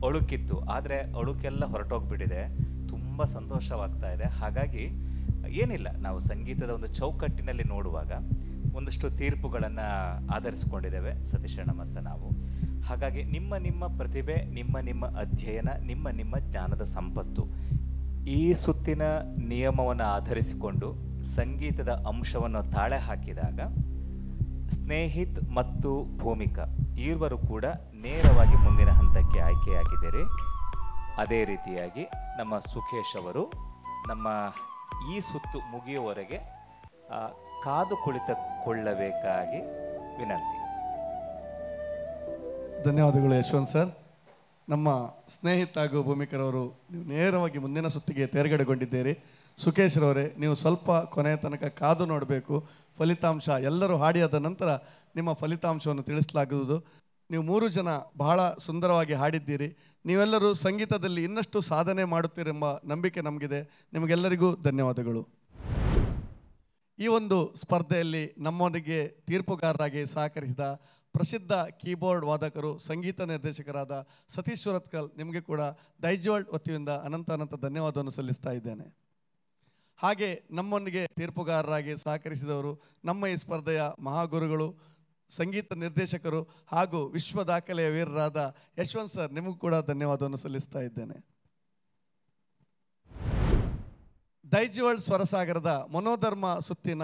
ಅಳುಕಿತ್ತು. ಆದರೆ ಅಳುಕೆಲ್ಲ ಹೊರಟೋಗ್ಬಿಟ್ಟಿದೆ. ತುಂಬ ಸಂತೋಷವಾಗ್ತಾ ಇದೆ. ಹಾಗಾಗಿ ಏನಿಲ್ಲ, ನಾವು ಸಂಗೀತದ ಒಂದು ಚೌಕಟ್ಟಿನಲ್ಲಿ ನೋಡುವಾಗ ಒಂದಷ್ಟು ತೀರ್ಪುಗಳನ್ನು ಆಧರಿಸ್ಕೊಂಡಿದ್ದೇವೆ ಸತೀಶಣ್ಣ ಮತ್ತು ನಾವು. ಹಾಗಾಗಿ ನಿಮ್ಮ ಪ್ರತಿಭೆ, ನಿಮ್ಮ ಅಧ್ಯಯನ, ನಿಮ್ಮ ಜ್ಞಾನದ ಸಂಪತ್ತು, ಈ ಸುತ್ತಿನ ನಿಯಮವನ್ನು ಆಧರಿಸಿಕೊಂಡು ಸಂಗೀತದ ಅಂಶವನ್ನು ತಾಳೆ ಹಾಕಿದಾಗ ಸ್ನೇಹಿತ್ ಮತ್ತು ಭೂಮಿಕಾ ಇರುವರು ಕೂಡ ನೇರವಾಗಿ ಮುಂದಿನ ಹಂತಕ್ಕೆ ಆಯ್ಕೆಯಾಗಿದ್ದಾರೆ. ಅದೇ ರೀತಿಯಾಗಿ ನಮ್ಮ ಸುಖೇಶ್ ಅವರು ನಮ್ಮ ಈ ಸುತ್ತು ಮುಗಿಯುವವರೆಗೆ ಕಾದು ಕುಳಿತುಕೊಳ್ಳಬೇಕಾಗಿ ವಿನಂತಿ. ಧನ್ಯವಾದಗಳು ಯಶವಂತ್ ಸರ್. ನಮ್ಮ ಸ್ನೇಹಿತ ಹಾಗೂ ಭೂಮಿಕರವರು, ನೀವು ನೇರವಾಗಿ ಮುಂದಿನ ಸುತ್ತಿಗೆ ತೇರ್ಗಡೆಗೊಂಡಿದ್ದೀರಿ. ಸುಖೇಶ್ರವರೇ, ನೀವು ಸ್ವಲ್ಪ ಕೊನೆಯ ತನಕ ಕಾದು ನೋಡಬೇಕು. ಫಲಿತಾಂಶ ಎಲ್ಲರೂ ಹಾಡಿಯಾದ ನಂತರ ನಿಮ್ಮ ಫಲಿತಾಂಶವನ್ನು ತಿಳಿಸಲಾಗುವುದು. ನೀವು 3 ಜನ ಬಹಳ ಸುಂದರವಾಗಿ ಹಾಡಿದ್ದೀರಿ. ನೀವೆಲ್ಲರೂ ಸಂಗೀತದಲ್ಲಿ ಇನ್ನಷ್ಟು ಸಾಧನೆ ಮಾಡುತ್ತೀರೆಂಬ ನಂಬಿಕೆ ನಮಗಿದೆ. ನಿಮಗೆಲ್ಲರಿಗೂ ಧನ್ಯವಾದಗಳು. ಈ ಒಂದು ಸ್ಪರ್ಧೆಯಲ್ಲಿ ನಮ್ಮೊಂದಿಗೆ ತೀರ್ಪುಗಾರರಾಗಿ ಸಹಕರಿಸಿದ ಪ್ರಸಿದ್ಧ ಕೀಬೋರ್ಡ್ ವಾದಕರು, ಸಂಗೀತ ನಿರ್ದೇಶಕರಾದ ಸತೀಶ್ ಸುರತ್ಕಲ್, ನಿಮಗೆ ಕೂಡ ದೈಜಿವರ್ಲ್ಡ್ ವತಿಯಿಂದ ಅನಂತ ಧನ್ಯವಾದವನ್ನು ಸಲ್ಲಿಸ್ತಾ ಇದ್ದೇನೆ. ಹಾಗೆ ನಮ್ಮೊಂದಿಗೆ ತೀರ್ಪುಗಾರರಾಗಿ ಸಹಕರಿಸಿದವರು ನಮ್ಮ ಈ ಸ್ಪರ್ಧೆಯ ಮಹಾಗುರುಗಳು, ಸಂಗೀತ ನಿರ್ದೇಶಕರು ಹಾಗೂ ವಿಶ್ವ ದಾಖಲೆಯ ವೀರರಾದ ಯಶವಂತ್ ಸರ್, ನಿಮಗೂ ಕೂಡ ಧನ್ಯವಾದವನ್ನು ಸಲ್ಲಿಸ್ತಾ ಇದ್ದೇನೆ. ದೈಜಿವರ್ಲ್ಡ್ ಸ್ವರಸಾಗರದ ಮನೋಧರ್ಮ ಸುತ್ತಿನ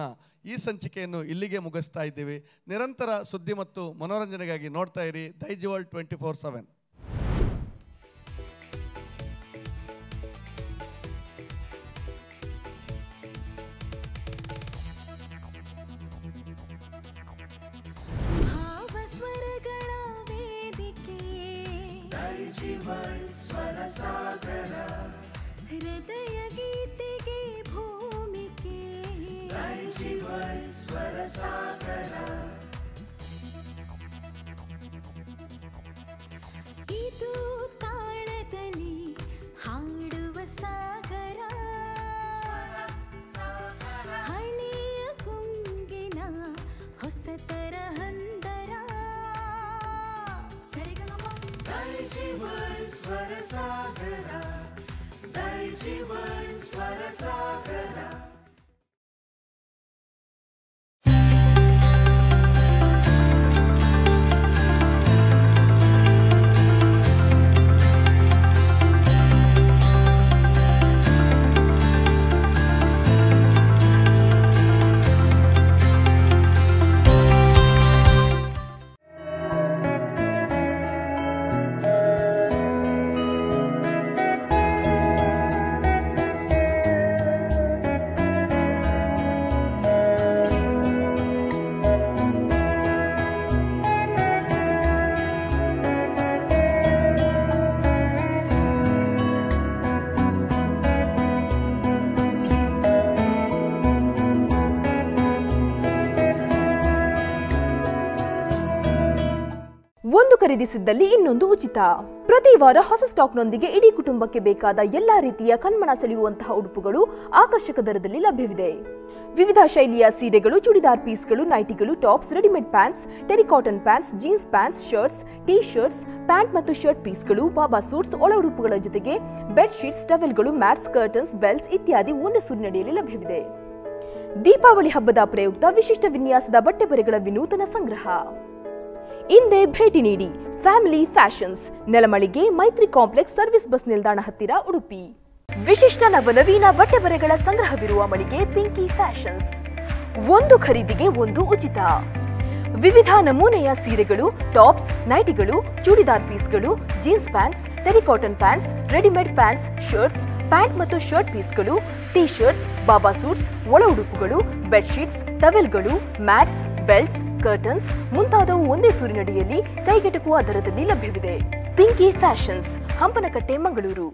ಈ ಸಂಚಿಕೆಯನ್ನು ಇಲ್ಲಿಗೆ ಮುಗಿಸ್ತಾ ಇದ್ದೀವಿ. ನಿರಂತರ ಸುದ್ದಿ ಮತ್ತು ಮನೋರಂಜನೆಗಾಗಿ ನೋಡ್ತಾ ಇರಿ ದೈಜಿವರ್ಲ್ಡ್ 24/7. ಹೃದಯ ಗೀತೆಗೆ ಭೂಮಿಕೆ ದೈಜಿವರ್ಲ್ಡ್ ಸ್ವರಸಾಗರ. ಇದು ತಾಳದಲ್ಲಿ ಹಾಡುವ ಸಾಗರ, ಹಳೆಯ ಗುಂಗಿನ ಹೊಸತರ ಹಂದರ. ದೈಜಿವರ್ಲ್ಡ್ ಸ್ವರಸಾಗರ, ದೈಜಿವರ್ಲ್ಡ್ ಸ್ವರಸಾಗರ. ಒಂದು ಖರೀದಿಸಿದ್ದಲ್ಲಿ ಇನ್ನೊಂದು ಉಚಿತ. ಪ್ರತಿ ವಾರ ಹೊಸ ಸ್ಟಾಕ್ನೊಂದಿಗೆ ಇಡೀ ಕುಟುಂಬಕ್ಕೆ ಬೇಕಾದ ಎಲ್ಲಾ ರೀತಿಯ ಕಣ್ಮನ ಸೆಳೆಯುವಂತಹ ಉಡುಪುಗಳು ಆಕರ್ಷಕ ದರದಲ್ಲಿ ಲಭ್ಯವಿದೆ. ವಿವಿಧ ಶೈಲಿಯ ಸೀರೆಗಳು, ಚೂಡಿದಾರ್ ಪೀಸ್ಗಳು, ನೈಟಿಗಳು, tops, readymade pants, terry cotton pants, jeans pants, shirts, T shirts, pant ಮತ್ತು ಶರ್ಟ್ ಪೀಸ್ಗಳು, ಬಾಬಾ ಸೂಟ್ಸ್, ಒಳ ಉಡುಪುಗಳ ಜೊತೆಗೆ ಬೆಡ್ ಶೀಟ್ಸ್, ಟವೆಲ್ಗಳು, ಮ್ಯಾಟ್ಸ್, ಕರ್ಟನ್ಸ್, ಬೆಲ್ಟ್ಸ್ ಇತ್ಯಾದಿ ಒಂದೇ ಸೂರಿನಡಿಯಲ್ಲಿ ಲಭ್ಯವಿದೆ. ದೀಪಾವಳಿ ಹಬ್ಬದ ಪ್ರಯುಕ್ತ ವಿಶಿಷ್ಟ ವಿನ್ಯಾಸದ ಬಟ್ಟೆ ಬರೆಗಳ ವಿನೂತನ ಸಂಗ್ರಹ. ಇಂದೇ ಭೇಟಿ ನೀಡಿ ಫ್ಯಾಮಿಲಿ ಫ್ಯಾಷನ್ಸ್, ನೆಲಮಳಿಗೆ, ಮೈತ್ರಿ ಕಾಂಪ್ಲೆಕ್ಸ್, ಸರ್ವಿಸ್ ಬಸ್ ನಿಲ್ದಾಣ ಹತ್ತಿರ, ಉಡುಪಿ. ವಿಶಿಷ್ಟ ನವನವೀನ ಬಟ್ಟೆ ಬರೆಗಳ ಸಂಗ್ರಹವಿರುವ ಮಳಿಗೆ ಪಿಂಕಿ ಫ್ಯಾಷನ್ಸ್. ಒಂದು ಖರೀದಿಗೆ ಒಂದು ಉಚಿತ. ವಿವಿಧ ನಮೂನೆಯ ಸೀರೆಗಳು, ಟಾಪ್ಸ್, ನೈಟಿಗಳು, ಚೂಡಿದಾರ್ ಪೀಸ್ಗಳು, jeans pants, terry cotton pants, readymade pants, shirts, pant ಮತ್ತು ಶರ್ಟ್ ಪೀಸ್ಗಳು, ಟೀ ಶರ್ಟ್ಸ್, ಬಾಬಾ ಸೂಟ್ಸ್, ಒಳ ಉಡುಪುಗಳು, ಬೆಡ್ಶೀಟ್ಸ್, ಟವೆಲ್ಗಳು, ಮ್ಯಾಟ್ಸ್, ಬೆಲ್ಟ್ಸ್, ಕರ್ಟನ್ಸ್ ಮುಂತಾದವು ಒಂದೇ ಸೂರಿನಡಿಯಲ್ಲಿ ಕೈಗೆಟುಕುವ ದರದಲ್ಲಿ ಲಭ್ಯವಿದೆ. ಪಿಂಕಿ ಫ್ಯಾಷನ್ಸ್, ಹಂಪನಕಟ್ಟೆ, ಮಂಗಳೂರು.